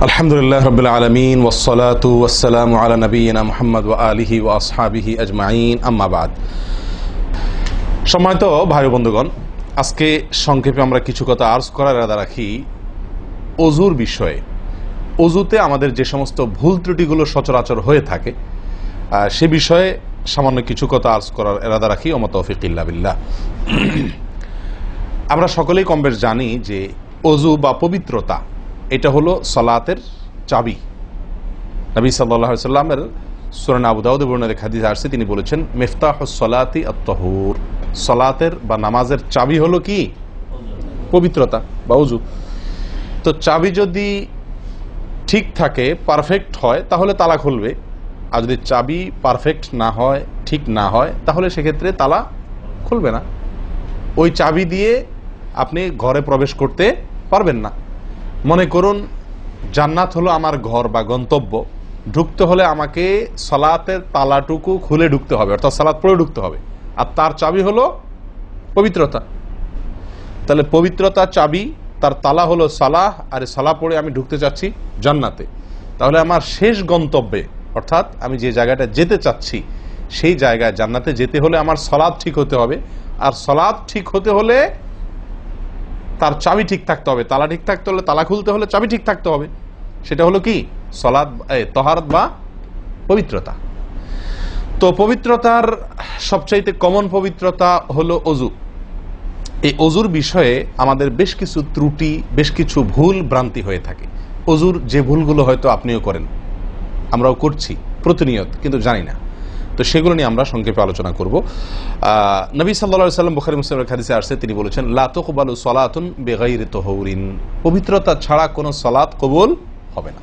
আলহামদুলিল্লাহ রাব্বিল আলামিন ওয়াসসালাতু ওয়াসসালামু আলা নাবিয়িনা মুহাম্মদ ওয়া আলিহি ওয়া আসহাবিহি আজমাইন, আম্মা বাদ। সম্মানিত ভাই ও বন্ধুগণ, আজকে সংক্ষেপে আমরা কিছু কথা আর্জ করার ইরাদা রাখি ওযুর বিষয়ে। ওযুতে আমাদের যে সমস্ত ভুল ত্রুটিগুলো সচরাচর হয়ে থাকে সে বিষয়ে সামান্য কিছু কথা আর্জ করার ইরাদা রাখি। ওয়া মা তাওফীক ইল্লা বিল্লাহ। আমরা সকলেই কমবেশ জানি যে ওযু বা পবিত্রতা এটা হলো সালাতের চাবি। নবী সাল্লাল্লাহু আলাইহি ওয়াসাল্লামের সূরা আবু দাউদে বর্ণিত হাদিসে আসছে, তিনি বলেছেন মিফতাহুস সালাতি আত-তাহুর, সালাতের বা নামাজের চাবি হলো কি? পবিত্রতা বা ওযু। তো চাবি যদি ঠিক থাকে, পারফেক্ট হয়, তাহলে তালা খুলবে। আর যদি চাবি পারফেক্ট না হয়, ঠিক না হয়, তাহলে সেক্ষেত্রে তালা খুলবে না। ওই চাবি দিয়ে আপনি ঘরে প্রবেশ করতে পারবেন না। মনে করুন জান্নাত হলো আমার ঘর বা গন্তব্য, ঢুকতে হলে আমাকে সালাতের তালাটুকু খুলে ঢুকতে হবে, অর্থাৎ সালাত পড়ে ঢুকতে হবে, আর তার চাবি হলো পবিত্রতা। তাহলে পবিত্রতা চাবি, তার তালা হলো সালাহ, আর সালাহ পড়ে আমি ঢুকতে চাচ্ছি জান্নাতে। তাহলে আমার শেষ গন্তব্যে, অর্থাৎ আমি যে জায়গাটা যেতে চাচ্ছি সেই জায়গায় জান্নাতে যেতে হলে আমার সালাত ঠিক হতে হবে, আর সালাত ঠিক হতে হলে তার চাবি ঠিক থাকতে হবে। তালা ঠিক থাকতে হলে, তালা খুলতে হলে চাবি ঠিক থাকতে হবে। সেটা হলো কি? সালাত, তাহারাত বা পবিত্রতা। তো পবিত্রতার সবচাইতে কমন পবিত্রতা হলো ওযু। এই ওযুর বিষয়ে আমাদের বেশ কিছু ত্রুটি, বেশ কিছু ভুল ভ্রান্তি হয়ে থাকে। ওযুর যে ভুলগুলো হয়তো আপনিও করেন, আমরাও করছি প্রতিনিয়ত, কিন্তু জানি না। তো সেগুলো নিয়ে আমরা সংক্ষেপে আলোচনা করব। নবী সাল্লাল্লাহু আলাইহি ওয়াসাল্লাম বুখারী মুসলিমের হাদিসে আসছে, তিনি বলেছেন লা তুকবালু সালাতুন বিগাইরি তাহুরিন, পবিত্রতা ছাড়া কোনো সালাত কবুল হবে না।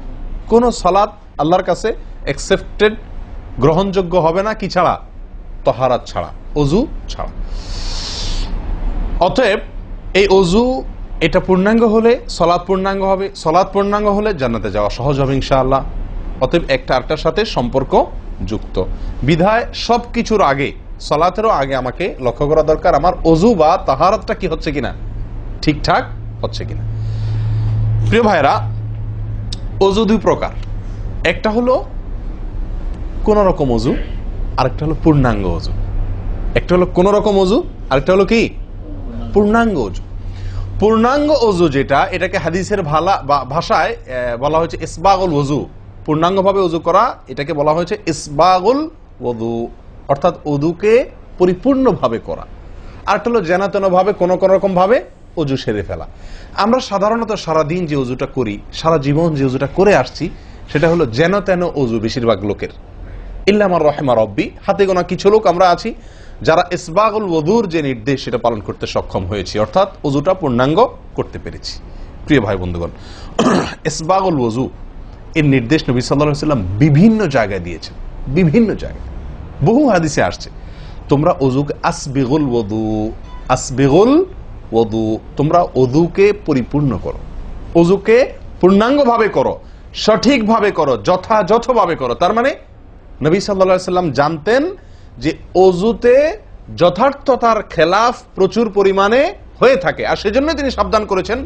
কোনো সালাত আল্লাহর কাছে অ্যাকসেপ্টেড, গ্রহণযোগ্য হবে না। কি ছাড়া? তাহারাত ছাড়া, ওযু ছাড়া। অতএব এই ওযু এটা পূর্ণাঙ্গ হলে সালাত পূর্ণাঙ্গ হবে, সালাত পূর্ণাঙ্গ হলে জান্নাতে যাওয়া সহজ হবে ইনশাআল্লাহ। অতএব একটা আরেকটার সাথে সম্পর্ক যুক্ত বিধায় সবকিছুর আগে, সালাতেরও আগে আমাকে লক্ষ্য করা দরকার আমার ওযু বা তাহারাতটা কি হচ্ছে কিনা, ঠিকঠাক হচ্ছে কিনা। প্রিয় ভাইরা, ওযু দুই প্রকার। একটা হলো কোন রকম ওযু, আরেকটা হলো পূর্ণাঙ্গ ওযু। একটা হলো কোন রকম ওযু, আরেকটা হলো কি? পূর্ণাঙ্গ ওযু। পূর্ণাঙ্গ ওযু যেটা, এটাকে হাদিসের ভাষায় বলা হয়েছে ইসবাগুল ওযু। পূর্ণাঙ্গভাবে ওযু করা, এটাকে বলা হয়েছে ইসবাগুল ওযু, অর্থাৎ ওযুকে পরিপূর্ণভাবে করা। আরেকটা হলো যেন তেন ভাবে, কোন কোন রকম ভাবে ওযু সেরে ফেলা। আমরা সাধারণত সারাদিন যে ওযুটা করি, সারা জীবন যে ওযুটা করে আসছি, সেটা হলো যেন তেন ওযু বেশিরভাগ লোকের। ইল্লা মান রাহিমা রব্বি, হাতে গোনা কিছু লোক আমরা আছি যারা ইসবাগুল ওযুর যে নির্দেশ সেটা পালন করতে সক্ষম হয়েছি, অর্থাৎ ওযুটা পূর্ণাঙ্গ করতে পেরেছি। প্রিয় ভাই বন্ধুগণ, ইসবাগুল ওযু এর নির্দেশ নবী সাল্লাল্লাহু আলাইহি ওয়াসাল্লাম বিভিন্ন জায়গায় দিয়েছেন, বিভিন্ন জায়গায় বহু হাদিসে আসছে। তোমরা ওযুকে আসবিগুল ওযু, আসবিগুল ওযু, তোমরা ওযুকে পরিপূর্ণ করো, ওযুকে পূর্ণাঙ্গভাবে করো, সঠিকভাবে করো, যথাযথভাবে করো। তার মানে নবী সাল্লাল্লাহু আলাইহি ওয়াসাল্লাম জানতেন যে ওযুতে যথার্থতার খেলাফ প্রচুর পরিমাণে হয়ে থাকে, আর সেজন্য তিনি সাবধান করেছেন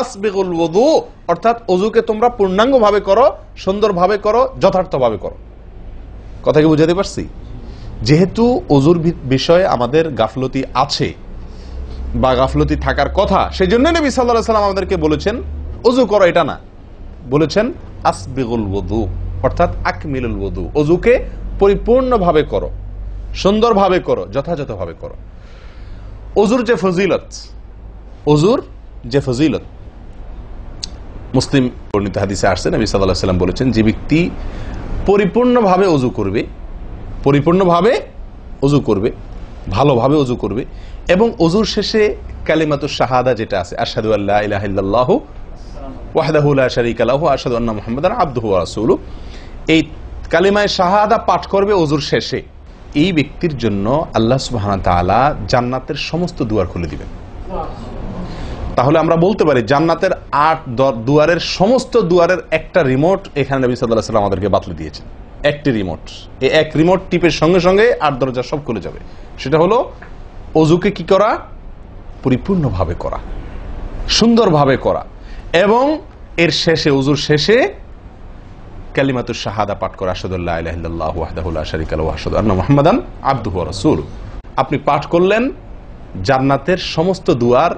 আসবিগুল ওযু, অর্থাৎ ওযুকে তোমরা পূর্ণাঙ্গভাবে করো, সুন্দরভাবে করো, যথার্থভাবে করো। কথা কি বুঝাতে পারছি? যেহেতু ওযুর বিষয়ে আমাদের গাফলতি আছে বা গাফলতি থাকার কথা, সেজন্য নবী সাল্লাল্লাহু আলাইহি ওয়াসাল্লাম আমাদেরকে বলেছেন ওযু করো, এটা না, বলেছেন আসবিগুল ওযু, অর্থাৎ আকমিলুল ওযু, ওযুকে পরিপূর্ণভাবে করো, সুন্দরভাবে করো, যথাযথভাবে করো। ওযুর যে ফজিলত, ওযুর যে ফজিলত মুসলিম বর্ণিত হাদিসে আসছে, নবী সাল্লাল্লাহু আলাইহি ওয়াসাল্লাম বলেছেন যে ব্যক্তি পরিপূর্ণভাবে ওযু করবে, পরিপূর্ণভাবে ওযু করবে, ভালোভাবে ওযু করবে, এবং ওযুর শেষে কালিমাতুশ শাহাদা যেটা আছে, আশহাদু আল্লা ইলাহা ইল্লাল্লাহু ওয়াহদাহু লা শারীকা লাহু ওয়া আশহাদু আন্না মুহাম্মাদান আবদুহু ওয়া রাসূলুহু, এই কালিমায়ে শাহাদা পাঠ করবে ওযুর শেষে, এই ব্যক্তির জন্য আল্লাহ সুবহানাহু ওয়া তাআলা জান্নাতের সমস্ত দুয়ার খুলে দিবেন। তাহলে আমরা বলতে পারি জান্নাতের 8 দুয়ারের সমস্ত দুয়ারের একটা রিমোট এখানে নবী সাল্লাল্লাহু আলাইহি ওয়াসাল্লাম আমাদেরকে বাতলে দিয়েছেন। একটি রিমোট, এই এক রিমোট টিপের সঙ্গে সঙ্গে 8 দরজা সব খুলে যাবে। সেটা হলো ওযুকে কি করা? পরিপূর্ণভাবে করা, সুন্দরভাবে করা, এবং এর শেষে, উজুর শেষে কালিমাতুশ শাহাদা পাঠ করে, আশহাদু আল্লা ইলাহা ইল্লাল্লাহু ওয়াহদাহু লা শারীকা লাহু ওয়া আশহাদু আন্না মুহাম্মাদান আবদুহু ওয়া রাসূলুহু। আপনি পাঠ করলেন, জান্নাতের সমস্ত দুয়ার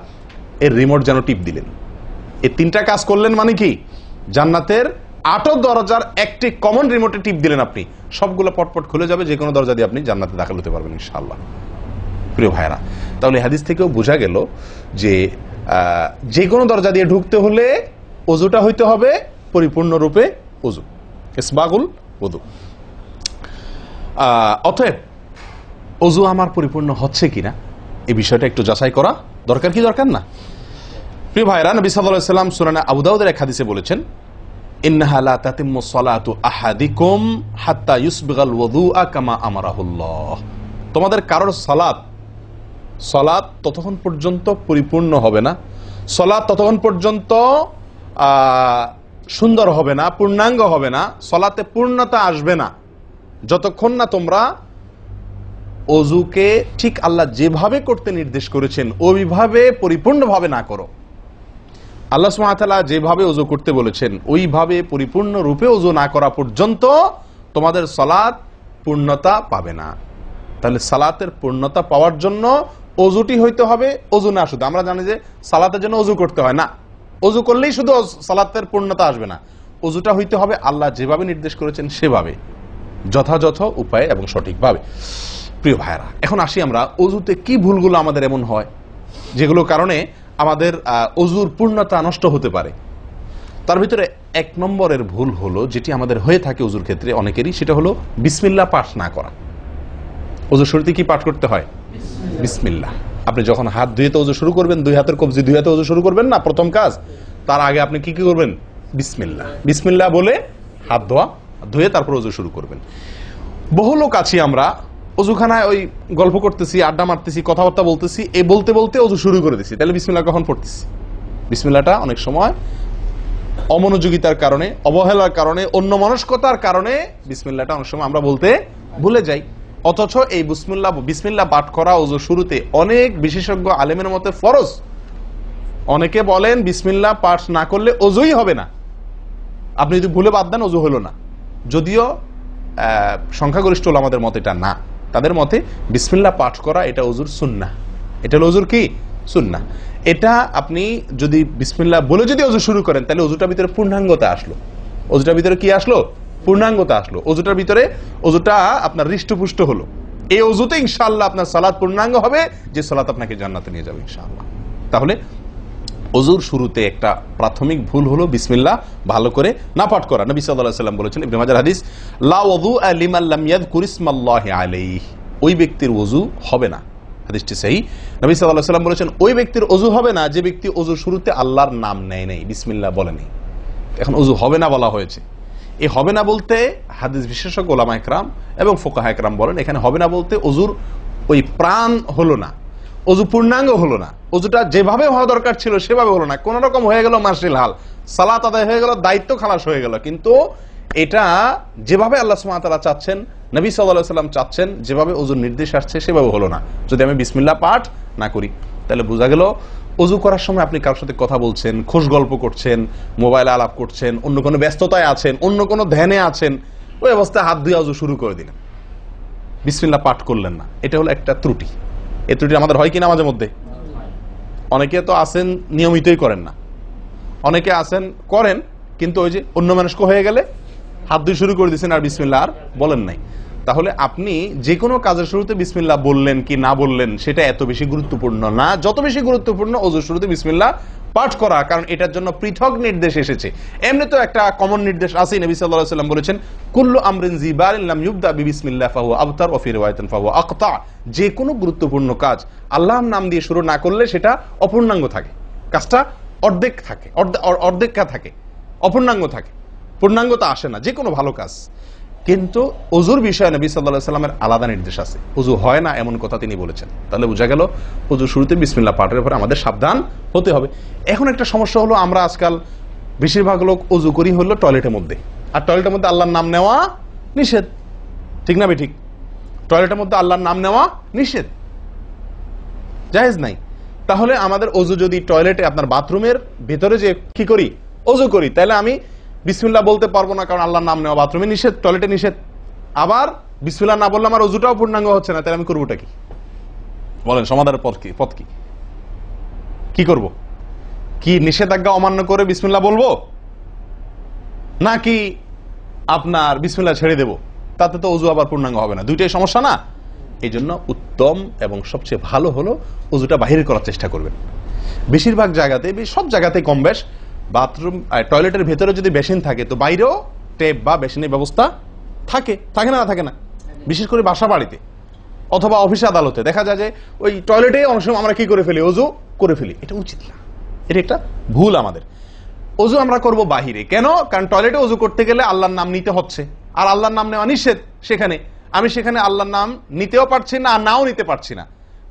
এর রিমোট যেন টিপ দিলেন। এই তিনটা কাজ করলেন মানে কি? জান্নাতের 8 দরজার একটি কমন রিমোটে টিপ দিলেন, আপনি সবগুলো পটপট খুলে যাবে, যে কোনো দরজা দিয়ে আপনি জান্নাতে দাখিল হতে পারবেন ইনশাআল্লাহ। প্রিয় ভাইরা, তাহলে হাদিস থেকেও বোঝা গেল যে যে কোনো দরজা দিয়ে ঢুকতে হলে ওযুটা হইতে হবে পরিপূর্ণরূপে ওযু, ইসবাগুল ওযু। অতএব ওযু আমার পরিপূর্ণ হচ্ছে কিনা এই বিষয়টা একটু যাচাই করা দরকার, কি দরকার না? প্রিয় ভাইরা, নবী সাল্লাল্লাহু আলাইহি ওয়াসাল্লাম সূরা আবু দাউদের এক হাদিসে বলেছেন, ইন্নাহা লা তাতিম্মু সালাতু আহাদিকুম হাত্তা ইউসবিগাল ওযুআ কামা আমারাহুল্লাহ। তোমাদের কারোর সালাত ততক্ষণ পর্যন্ত পরিপূর্ণ হবে না, সালাত ততক্ষণ পর্যন্ত সুন্দর হবে না, পূর্ণাঙ্গ হবে না, সালাতে পূর্ণতা আসবে না, যতক্ষণ না তোমরা ওযুকে ঠিক আল্লাহ যেভাবে করতে নির্দেশ করেছেন ওইভাবে পরিপূর্ণভাবে না করো। আল্লাহ সুবহানাহু ওয়া তাআলা যেভাবে ওযু করতে বলেছেন ওইভাবে পরিপূর্ণ রূপে ওযু না করা পর্যন্ত তোমাদের সালাত পূর্ণতা পাবে না। তাহলে সালাতের পূর্ণতা পাওয়ার জন্য ওযুটি হইতে হবে, ওযু না শুধু। আমরা জানি যে সালাতের জন্য ওযু করতে হয় না, ওযু করলেই শুধু সালাতের পূর্ণতা আসবে না, ওযুটা হইতে হবে আল্লাহ যেভাবে নির্দেশ করেছেন সেভাবে, যথাযথ উপায়ে এবং সঠিকভাবে। প্রিয় ভাইরা, এখন আসি আমরা ওযুতে কি ভুলগুলো আমাদের এমন হয় যেগুলো কারণে আমাদের ওযুর পূর্ণতা নষ্ট হতে পারে। তার ভিতরে 1 নম্বরের ভুল হলো, যেটি আমাদের হয়ে থাকে ওযুর ক্ষেত্রে অনেকেরই, সেটা হলো বিসমিল্লাহ পাঠ না করা। ওযুর শুরুতে কি পাঠ করতে হয়? বিসমিল্লাহ। আপনি যখন হাত ধুয়ে তো ওযু শুরু করবেন, 2 হাতের কবজি 2 হাতে ওযু শুরু করবেন না, প্রথম কাজ। তার আগে আপনি কি করবেন? বিসমিল্লাহ। বিসমিল্লাহ বলে হাত ধুয়ে তারপর ওযু শুরু করবেন। বহু লোক আছি আমরা ওযুখানায় ওই গল্প করতেছি, আড্ডা মারতেছি, কথাবার্তা বলতেছি, এই বলতে বলতে ওযু শুরু করে দিছি। তাহলে বিসমিল্লাহ কখন পড়তেছি? বিসমিল্লাহটা অনেক সময় অমনোযোগিতার কারণে, অবহেলার কারণে, অন্যমনস্কতার কারণে বিসমিল্লাহটা অনেক সময় আমরা বলতে ভুলে যাই। অথচ এই বিসমিল্লাহ পাঠ করা ওযু শুরুতে অনেক বিশেষজ্ঞ আলেমের মতে ফরজ। অনেকে বলেন বিসমিল্লাহ পাঠ না করলে ওযুই হবে না, আপনি যদি ভুলে বাদ দেন ওযু হলো না। যদিও সংখ্যাগরিষ্ঠ ওলামাদের মতে এটা না, তাদের মতে বিসমিল্লাহ পাঠ করা এটা ওযুর সুন্নাহ। এটা হলো ওযুর কি? সুন্নাহ। এটা আপনি যদি বিসমিল্লাহ বলে যদি ওযু শুরু করেন তাহলে ওযুটার ভিতরে পূর্ণাঙ্গতা আসলো। ওযুটার ভিতরে কি আসলো? পূর্ণাঙ্গতা আসলো। ওযুটার ভিতরে ওযুটা আপনার হৃষ্টপুষ্ট হলো। এই ওযুতে ইনশাআল্লাহ আপনার সালাত পূর্ণাঙ্গ হবে, যে সালাত আপনাকে জান্নাতে নিয়ে যাবে ইনশাআল্লাহ। তাহলে ওযুর শুরুতে একটা প্রাথমিক ভুল হলো বিসমিল্লাহ ভালো করে না পাঠ করা। নবী সাল্লাল্লাহু আলাইহি ওয়াসাল্লাম বলেছেন, ইবনে মাজাহ হাদিস, লা ওযুআ লিমান লাম ইয়াযকুর ইসমাল্লাহি আলাইহি। ওই ব্যক্তির ওযু হবে না, হাদিসটি সহিহ। নবী সাল্লাল্লাহু আলাইহি ওয়াসাল্লাম বলেছেন, ওই ব্যক্তির ওযু হবে না যে ব্যক্তি ওযুর শুরুতে আল্লাহর নাম নেয় নাই, বিসমিল্লাহ বলেনি। এখন ওযু হবে না বলা হয়েছে। এই হবে না বলতে হাদিস বিশেষজ্ঞ ওলামা ইকরাম এবং ফুকাহা ইকরাম বলেন, এখানে হবে না বলতে ওযুর ওই প্রাণ হলো না, ওযু পূর্ণাঙ্গ হলো না, ওযুটা যেভাবে হওয়া দরকার ছিল সেভাবে হলো না। কোন রকম হয়ে গেল মার্শাল হাল, সালাত আদায় হয়ে গেল, দায়িত্ব খালাস হয়ে গেল, কিন্তু এটা যেভাবে আল্লাহ সুবহানাহু ওয়া তাআলা চাচ্ছেন, নবী সাল্লাল্লাহু আলাইহি ওয়াসাল্লাম চাচ্ছেন, যেভাবে ওযুর নির্দেশ আসছে সেভাবে হলো না। যদি আমি বিসমিল্লাহ পাঠ না করি, তাহলে বোঝা গেল ওযু করার সময় আপনি কারোর সাথে কথা বলছেন, খোশ গল্প করছেন, মোবাইলে আলাপ করছেন, অন্য কোনো ব্যস্ততায় আছেন, অন্য কোনো ধ্যানে আছেন, ওই অবস্থায় হাত ধুয়ে ওযু শুরু করে দিলেন, বিসমিল্লাহ পাঠ করলেন না। এটা হলো একটা ত্রুটি। এই ত্রুটি আমাদের হয় কিনা মাঝে মধ্যে? অনেকে তো আছেন নিয়মিতই করেন না, অনেকে আছেন করেন কিন্তু ওই যে অন্য মানুষ হয়ে গেলে হাত ধুয়ে শুরু করে দিয়েছেন আর বিসমিল্লাহ আর বলেন নাই। তাহলে আপনি যে কোনো কাজের শুরুতে বিসমিল্লাহ বললেন কি না বললেন সেটা এত বেশি গুরুত্বপূর্ণ না, যত বেশি গুরুত্বপূর্ণ ওযুর শুরুতে বিসমিল্লাহ পাঠ করা, কারণ এটার জন্য পৃথক নির্দেশ এসেছে। এমনি তো একটা কমন নির্দেশ আছে, নবী সাল্লাল্লাহু আলাইহি ওয়াসাল্লাম বলেছেন, কুল্লু আমরিন জিবারিন লাম ইউবদা বিবিসমিল্লাহ ফাহুয়া আবতার ওয়া ফি রিওয়ায়াতিন ফাহুয়া আকতা। যে কোনো গুরুত্বপূর্ণ কাজ আল্লাহর নাম দিয়ে শুরু না করলে সেটা অপূর্ণাঙ্গ থাকে, কাজটা অর্ধেক থাকে, অর্ধেকা থাকে, অপূর্ণাঙ্গ থাকে, পূর্ণাঙ্গতা আসে না যে কোনো ভালো কাজ। কিন্তু ওযুর বিষয়ে নবী সাল্লাল্লাহু আলাইহি ওয়াসাল্লামের আলাদা নির্দেশ আছে, ওযু হয় না এমন কথা তিনি বলেছেন। তাহলে বোঝা গেল ওযুর শুরুতে বিসমিল্লাহ পাঠের পরে আমাদের সাবধান হতে হবে। এখন একটা সমস্যা হলো, আমরা আজকাল বেশিরভাগ লোক ওযু করি হলো টয়লেটের মধ্যে, আর টয়লেটের মধ্যে আল্লাহর নাম নেওয়া নিষেধ, ঠিক না ঠিক? টয়লেটের মধ্যে আল্লাহর নাম নেওয়া নিষেধ, জায়েজ নাই। তাহলে আমাদের ওযু যদি টয়লেটে আপনার বাথরুমের ভেতরে যে কি করি অজু করি, তাহলে আমি বিসমিল্লাহ বলতে পারবো না, কারণ আল্লাহর নাম নেওয়া বাথরুমে নিষেধ, টয়লেটে নিষেধ। আবার বিসমিল্লাহ না বললে আমার অজুটাও পূর্ণাঙ্গ হচ্ছে না, তাহলে আমি করবোটা কি? বলেন, সমাধানের পথ কি? কি করব? কি নিষেধাজ্ঞা অমান্য করে বিসমিল্লাহ বলবো, নাকি আপনার বিসমিল্লাহ ছেড়ে দেব? তাতে তো অজু আবার পূর্ণাঙ্গ হবে না, দুইটাই সমস্যা না? এই জন্য উত্তম এবং সবচেয়ে ভালো হলো অজুটা বাহির করার চেষ্টা করবেন। বেশিরভাগ জায়গাতে, সব জায়গাতে কম বেশ, বাথরুম টয়লেটের ভেতরে যদি বেসিন থাকে তো বাইরেও টেপ বা বেসিনের ব্যবস্থা থাকে, থাকে না থাকে না? বিশেষ করে বাসা বাড়িতে অথবা অফিস আদালতে দেখা যায় যে ওই টয়লেটে অনেক সময় আমরা কি করে ফেলি, অজু করে ফেলি। এটা উচিত না, এটা একটা ভুল আমাদের। অজু আমরা করব বাহিরে। কেন? কারণ টয়লেটে অজু করতে গেলে আল্লাহর নাম নিতে হচ্ছে, আর আল্লাহর নাম নেওয়া নিষেধ। সেখানে আমি আল্লাহর নাম নিতেও পারছি না, আর নাও নিতে পারছি না।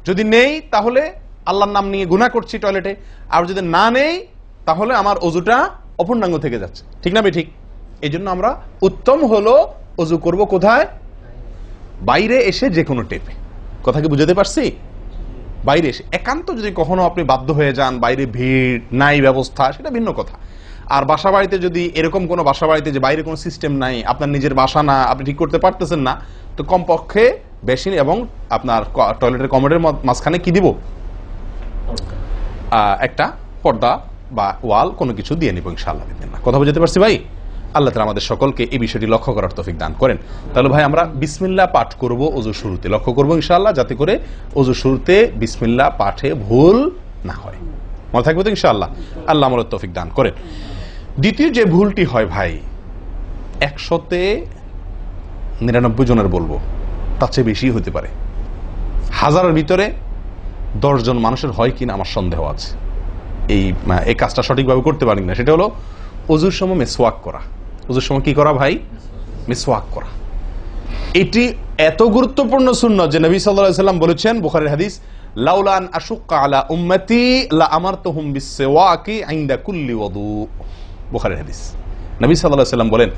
যদি নেই তাহলে আল্লাহর নাম নিয়ে গুনাহ করছি টয়লেটে, আর যদি না নেই তাহলে আমার অজুটা অপূর্ণাঙ্গ থেকে যাচ্ছে। ঠিক না ঠিক? এই জন্য আমরা উত্তম হলো অজু করব কোথায়? বাইরে এসে যে কোনো টেপে। কথা কি বুঝাতে পারছি? বাইরে এসে একান্ত যদি কখনো আপনি বাধ্য হয়ে যান, বাইরে ভিড় নাই, ব্যবস্থা, সেটা ভিন্ন কথা। আর বাসা বাড়িতে যদি এরকম কোনো বাসা বাড়িতে যে বাইরে কোনো সিস্টেম নাই, আপনার নিজের বাসা না, আপনি ঠিক করতে পারতেছেন না, তো কমপক্ষে বেসিন এবং আপনার টয়লেটের কমোডের মাঝখানে কি দিব? একটা পর্দা বা ওয়াল কোনো কিছু দিয়ে নিব ইনশাআল্লাহ। কথা বুঝতে পারছি ভাই? আল্লাহ তাআলা আমাদের সকলকে এই বিষয়টি লক্ষ্য করার তৌফিক দান করেন। তাহলে ভাই আমরা বিসমিল্লাহ পাঠ করব অজু শুরুতে, লক্ষ্য করব ইনশাআল্লাহ, যাতে করে অজু শুরুতে বিসমিল্লাহ পাঠে ভুল না হয়। মনে থাকবে তো ইনশাআল্লাহ? আল্লাহ আমাদের তৌফিক দান করেন। দ্বিতীয় যে ভুলটি হয় ভাই, 199 জনের বলবো, তার চেয়ে বেশি হতে পারে, হাজারের ভিতরে 10 জন মানুষের হয় কিনা আমার সন্দেহ আছে এই কাজটা সঠিকভাবে করতে পারি না। সেটা হলো অজুর সময় মিসওয়াক করা। অজুর সময় কি করা ভাই? মিসওয়াক করা। এটি এত গুরুত্বপূর্ণ সুন্নাত যে নবী সাল্লাল্লাহু আলাইহি ওয়াসাল্লাম বলেছেন, বুখারীর হাদিস, লাউলা আন আশুক্কা আলা উম্মতি লা আমারতুহুম বিসওয়াকি ইনদা কুল্লি ওযু। বুখারীর হাদিস। নবী সাল্লাল্লাহু আলাইহি ওয়াসাল্লাম বলেন,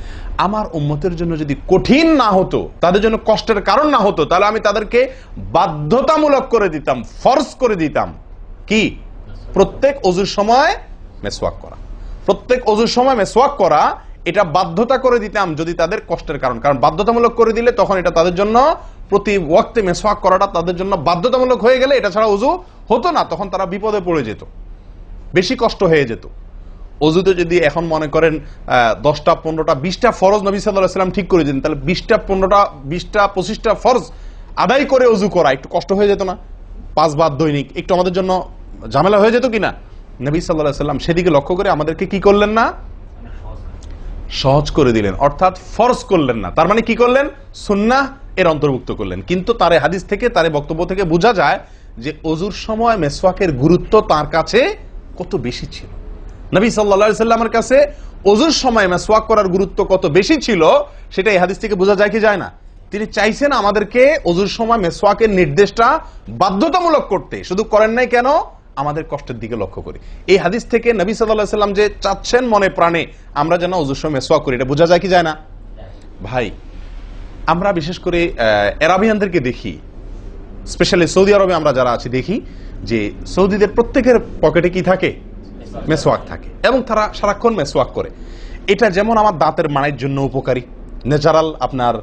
আমার উম্মতের জন্য যদি কঠিন না হতো, তাদের জন্য কষ্টের কারণ না হতো, তাহলে আমি তাদেরকে বাধ্যতামূলক করে দিতাম, ফরজ করে দিতাম কি? প্রত্যেক অজুর সময় মিসওয়াক করা। প্রত্যেক অজুর সময় মিসওয়াক করা, এটা বাধ্যতা করে দিতাম যদি তাদের কষ্টের কারণ। কারণ বাধ্যতামূলক করে দিলে তখন এটা তাদের জন্য, প্রতি ওয়াক্তে মিসওয়াক করাটা তাদের জন্য বাধ্যতামূলক হয়ে গেলে এটা ছাড়া অজু হতো না, তখন তারা বিপদে পড়ে যেত, বেশি কষ্ট হয়ে যেত। অজুতে যদি এখন মনে করেন 10টা 15টা 20টা ফরজ নবী সাল্লাল্লাহু আলাইহি ওয়াসাল্লাম ঠিক করে দিন, তাহলে 20টা 15টা 20টা 25টা ফরজ আদায় করে অজু করা একটু কষ্ট হয়ে যেত না? 5 বার দৈনিক একটু আমাদের জন্য ঝামেলা হয়ে যেত কিনা? নবী সাল্লাল্লাহু আলাইহি ওয়াসাল্লাম সেদিকে লক্ষ্য করে আমাদেরকে কি করলেন না? সহজ করে দিলেন, অর্থাৎ ফরজ করলেন না। তার মানে কি করলেন? সুন্নাহ এর অন্তর্ভুক্ত করলেন। কিন্তু তার হাদিস থেকে, তার বক্তব্য থেকে বোঝা যায় যে অজুর সময় মিসওয়াকের গুরুত্ব তার কাছে কত বেশি ছিল। নবী সাল্লাল্লাহু আলাইহি ওয়াসাল্লামের কাছে ওযুর সময় মিসওয়াক করার গুরুত্ব কত বেশি ছিল, সেটা এই হাদিস থেকে বোঝা যায় কি যায় না? তিনি চাইছেন আমাদেরকে ওযুর সময় মিসওয়াকের নির্দেশটা বাধ্যতামূলক করতে। শুধু করেন নাই কেন? আমাদের কষ্টের দিকে লক্ষ্য করি। এই হাদিস থেকে নবী সাল্লাল্লাহু আলাইহি ওয়াসাল্লাম যে চাচ্ছেন মনে প্রাণে আমরা যেন ওযুর সময় মিসওয়াক করি, এটা বোঝা যায় কি যায় না? ভাই, আমরা বিশেষ করে আরবিয়ানদেরকে দেখি, স্পেশালি সৌদি আরবে আমরা যারা আছি দেখি যে সৌদিদের প্রত্যেকের পকেটে কি থাকে? মিসওয়াক থাকে, এবং তারা সারাক্ষণ মিসওয়াক করে। এটা যেমন আমার দাঁতের মাড়ির জন্য উপকারী, ন্যাচারাল আপনার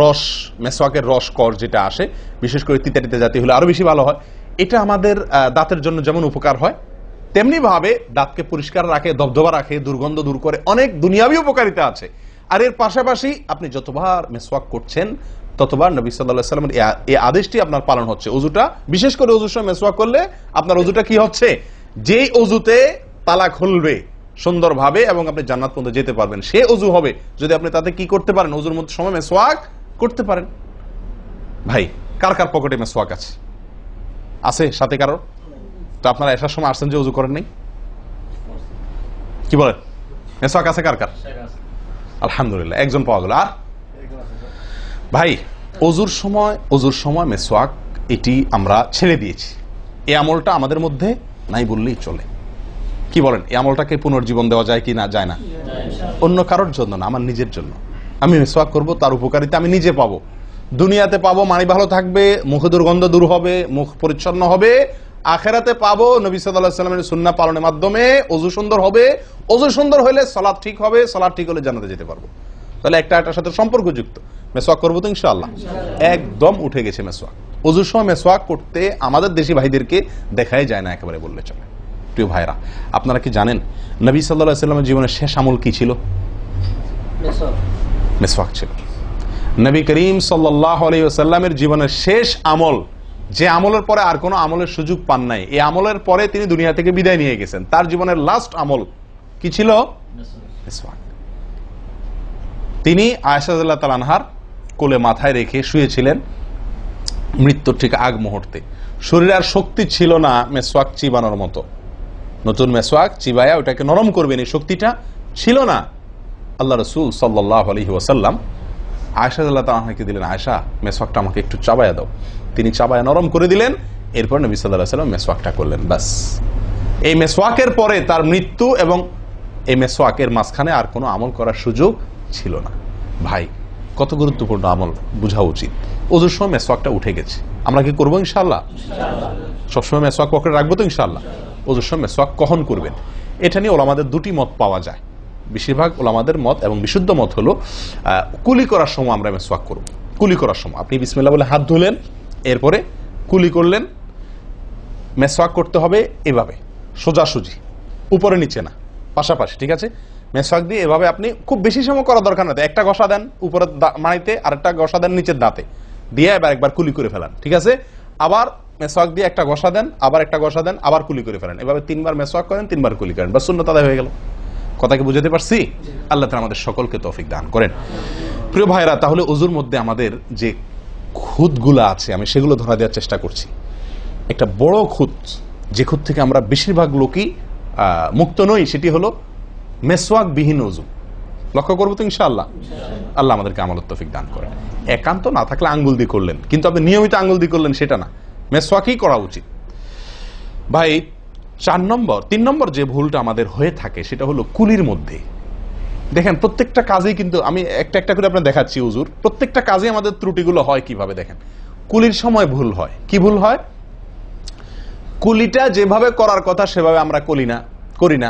রস, মিসওয়াকের রস কর যেটা আসে, বিশেষ করে তিতা জাতীয় হলে আরো বেশি ভালো হয়। এটা আমাদের দাঁতের জন্য যেমন উপকার হয়, তেমনি ভাবে দাঁতকে পরিষ্কার রাখে, দবদবা রাখে, দুর্গন্ধ দূর করে, অনেক দুনিয়াবী উপকারিতা আছে। আর এর পাশাপাশি আপনি যতবার মিসওয়াক করছেন ততবার নবী সাল্লাল্লাহু আলাইহি ওয়াসাল্লামের এই আদেশটি আপনার পালন হচ্ছে। ওযুটা, বিশেষ করে ওযুর সময় মিসওয়াক করলে আপনার ওযুটা কি হচ্ছে? যেই ওযুতে তালা খুলবে সুন্দরভাবে এবং আপনি জান্নাত পর্যন্ত যেতে পারবেন, সে ওযু হবে যদি আপনি তাতে কি করতে পারেন? ওযুর মধ্যে সময় মিসওয়াক করতে পারেন। ভাই, কার কার পকেটে মিসওয়াক আছে? আছে সাথে কারো? তো আপনারা আসার সময় আসছেন যে ওযু করেন নাই? কি বলেন? মিসওয়াক আছে কার কার? আলহামদুলিল্লাহ, একজন পাওয়া গেল। আর ভাই, ওযুর সময় মিসওয়াক, এটি আমরা ছেড়ে দিয়েছি। এই আমলটা আমাদের মধ্যে নাই বললেই চলে। কি বলেন? এই আমলটাকে পুনর্জীবন দেওয়া যায় কি না? যায় না? অন্য কারোর জন্য না, আমার নিজের জন্য। আমি মিসওয়াক করব, তার উপকারিতা আমি নিজে পাবো, দুনিয়াতে পাবো, মানি ভালো থাকবে, মুখে দুর্গন্ধ দূর হবে, মুখ পরিচ্ছন্ন হবে, আখেরাতে পাবো নবী সাল্লাল্লাহু আলাইহি ওয়াসাল্লামের সুন্নাহ পালনের মাধ্যমে। ওযু সুন্দর হবে, ওযু সুন্দর হলে সালাত ঠিক হবে, সালাত ঠিক হলে জান্নাতে যেতে পারবো। তাহলে একটা একটার সাথে সম্পর্কযুক্ত। মেসওয়াক করবো তো ইনশাআল্লাহ? একদম উঠে গেছে মেসওয়াক। ওযুর সময় মেসওয়াক করতে আমাদের দেশি ভাইদেরকে দেখাই যায় না, একেবারে বললে চলে। প্রিয় ভাইরা, আপনারা কি জানেন নবী সাল্লাল্লাহু আলাইহি ওয়াসাল্লামের জীবনের শেষ আমল কি ছিল? মেসওয়াক ছিল। নবী করিম সাল্লাল্লাহু আলাইহি ওয়াসাল্লামের জীবনের শেষ আমল, যে আমলের পরে আর কোনো আমলের সুযোগ পান নাই, এই আমলের পরে তিনি দুনিয়া থেকে বিদায় নিয়ে গেছেন। তার জীবনের লাস্ট আমল কি ছিল? মেসওয়াক। তিনি আয়েশা রাদিয়াল্লাহু তাআলা আনহার কোলে মাথায় রেখে শুয়েছিলেন মৃত্যুর ঠিক আগ মুহূর্তে। শরীরে আর শক্তি ছিল না মেসওয়াক চিবানোর মতো। নতুন মেসওয়াক চিবায়া ওটাকে নরম করবেন, এই শক্তিটা ছিল না। আল্লাহ রাসূল সাল্লাল্লাহু আলাইহি ওয়াসাল্লাম আয়েশা রাদিয়াল্লাহু তাআলা আনহাকে দিলেন, আয়েশা মেসওয়াকটা আমাকে একটু চাবায়া দাও। তিনি চাবায়া নরম করে দিলেন। এরপর নবী সাল্লাল্লাহু আলাইহি ওয়াসাল্লাম মেসওয়াকটা করলেন। বাস, এই মেসওয়াকের পরে তার মৃত্যু এবং এই মেসওয়াকের মাঝখানে আর কোনো আমল করার সুযোগ ছিল না। ভাই, কত গুরুত্বপূর্ণ আমল বোঝা উচিত। ওযুর সময় মেসওয়াকটা উঠে গেছে, আমরা কি করবো ইনশাআল্লাহ? সবসময় মেসওয়াক পকেটে রাখবো তো ইনশাআল্লাহ? ওযুর সময় মেসওয়াক কখন করবেন, এটা নিয়ে ওলামাদের দুটি মত পাওয়া যায়। বেশিরভাগ ওলামাদের মত এবং বিশুদ্ধ মত হলো কুলি করার সময় আমরা মেসওয়াক করব। কুলি করার সময় আপনি বিসমিল্লাহ বলে হাত ধুলেন, এরপরে কুলি করলেন। মেসওয়াক করতে হবে এভাবে, সোজাসুজি, উপরে নিচে না, পাশাপাশি, ঠিক আছে? মেসওয়াক দিয়ে এভাবে আপনি খুব বেশি সময় করা দরকার না, একটা ঘষা দেন উপরে মাড়িতে, আর একটা ঘষা দেন নিচের দাঁতে, দিয়ে এবার একবার কুলি করে ফেলান, ঠিক আছে? আবার মেসওয়াক দিয়ে একটা ঘষা দেন, আবার একটা ঘষা দেন, আবার কুলি করে ফেলেন। এভাবে 3 বার মেসওয়াক করেন, 3 বার কুলি করেন, বাস সুন্নাত আদায় হয়ে গেল। কথা কি বুঝাতে পারছি? আল্লাহ তাআলা আমাদের সকলকে তৌফিক দান করেন। প্রিয় ভাইরা, তাহলে ওযুর মধ্যে আমাদের যে খুঁতগুলো আছে আমি সেগুলো ধরা দেওয়ার চেষ্টা করছি। একটা বড় খুঁত, যে খুঁত থেকে আমরা বেশিরভাগ লোকই মুক্ত নই, সেটি হলো মেসওয়াক বিহীন ওযু। লক্ষ্য করবো তো ইনশাআল্লাহ? আল্লাহ আমাদেরকে আমলের তৌফিক দান করেন। একান্ত না থাকলে আঙ্গুল দিয়ে করলেন, কিন্তু আপনি নিয়মিত আঙ্গুল দিয়ে করলেন সেটা না, মেসওয়াকই করা উচিত। ভাই, 3 নম্বর যে ভুলটা আমাদের হয়ে থাকে সেটা হলো কুলির মধ্যে। দেখেন, প্রত্যেকটা কাজেই কিন্তু আমি একটা একটা করে আপনার দেখাচ্ছি ওযুর, প্রত্যেকটা কাজে আমাদের ত্রুটিগুলো হয় কিভাবে দেখেন। কুলির সময় ভুল হয়। কি ভুল হয়? কুলিটা যেভাবে করার কথা সেভাবে আমরা করি না।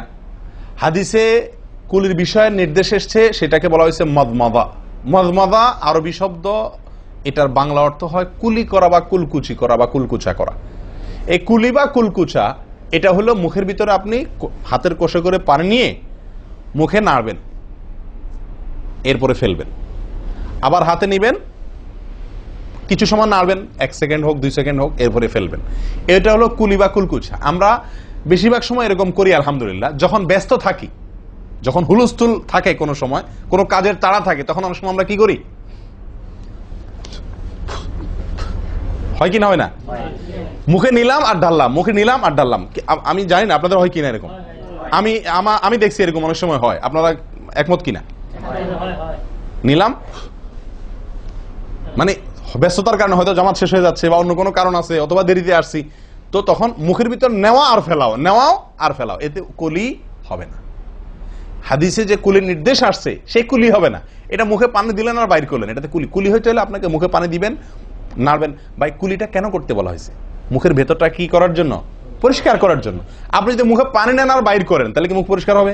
হাদিসে কুলির বিষয়ে নির্দেশ এসেছে, সেটাকে বলা হয়েছে মদমাদা। মদমাদা আরবি শব্দ, এটার বাংলা অর্থ হয় কুলি করা বা কুলকুচি করা বা কুলকুচা করা। এই কুলি বা কুলকুচা এটা হলো মুখের ভিতরে আপনি হাতের কষে করে পানি নিয়ে মুখে নাড়বেন, এরপরে ফেলবেন, আবার হাতে নিবেন, কিছু সময় নাড়বেন, 1 সেকেন্ড হোক 2 সেকেন্ড হোক, এরপরে ফেলবেন। এটা হলো কুলি বা কুলকুচা। আমরা বেশিরভাগ সময় এরকম করি আলহামদুলিল্লাহ। যখন ব্যস্ত থাকি, যখন হুলস্থুল থাকে, কোনো সময় কোনো কাজের তাড়া থাকে, তখন অনেক সময় আমরা কি করি? হয় কি না হয় না? মুখে নিলাম আর ঢাললাম, মুখে নিলাম আর ঢাললাম। আমি জানি না আপনাদের হয় কিনা এরকম। আমি দেখছি এরকম অনেক সময় হয়। আপনারা একমত কিনা? নিলাম মানে ব্যস্ততার কারণে, হয়তো জামাত শেষ হয়ে যাচ্ছে বা অন্য কোনো কারণ আছে, অথবা দেরিতে আসছি, তো তখন মুখের ভিতর নেওয়া আর ফেলাও, নেওয়াও আর ফেলাও, এতে কুলি হবে না। হাদিসে যে কুলির নির্দেশ আসছে সেই কুলি হবে না। এটা মুখে পানি দিলেন আর বাইর করলেন, এটাতে কুলি হইতে হলে আপনাকে মুখে পানি দিবেন, নাড়বেন। ভাই, কুলিটা কেন করতে বলা হয়েছে? মুখের ভেতরটা কি করার জন্য? পরিষ্কার করার জন্য। আপনি যদি মুখে পানি নেন আর বাইর করেন, তাহলে কি মুখ পরিষ্কার হবে?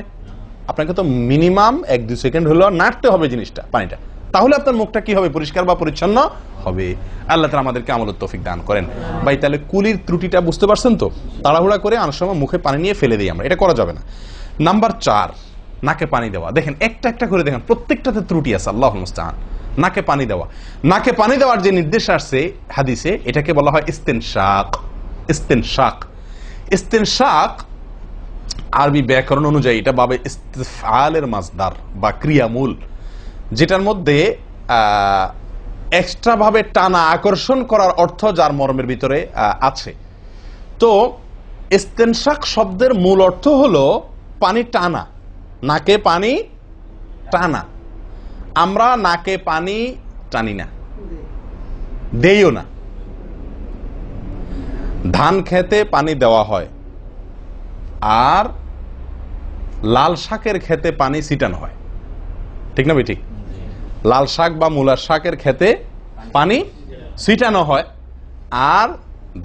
আপনাকে তো মিনিমাম 1-2 সেকেন্ড হলেও নাড়তে হবে জিনিসটা, পানিটা, তাহলে আপনার মুখটা কি হবে? পরিষ্কার বা পরিচ্ছন্ন হবে। আল্লাহ তাআলা আমাদেরকে আমলের তৌফিক দান করেন। ভাই, তাহলে কুলির ত্রুটিটা বুঝতে পারছেন তো? তাড়াহুড়া করে অনেক সময় মুখে পানি নিয়ে ফেলে দিই আমরা, এটা করা যাবে না। নাম্বার 4, নাকে পানি দেওয়া। দেখেন, একটা একটা করে দেখেন, প্রত্যেকটাতে ত্রুটি আছে। আল্লাহুল মুস্তাআন। নাকে পানি দেওয়া, নাকে পানি দেওয়ার যে নির্দেশ আসছে হাদিসে, এটাকে বলা হয় ইস্তেনশাক। ইস্তেনশাক, ইস্তেনশাক আরবি ব্যাকরণ অনুযায়ী এটা বাবে ইস্তিফআলের মাসদার বা ক্রিয়ামূল, যেটার মধ্যে এক্সট্রা ভাবে টানা, আকর্ষণ করার অর্থ যার মর্মের ভিতরে আছে। তো ইস্তেনশাক শব্দের মূল অর্থ হলো পানি টানা, নাকে পানি টানা। আমরা নাকে পানি টানি না, দেইও না। ধান খেতে পানি দেওয়া হয়, আর লাল শাকের খেতে পানি ছিটানো হয়, ঠিক না? ঠিক। লাল শাক বা মূলার শাকের খেতে পানি ছিটানো হয়, আর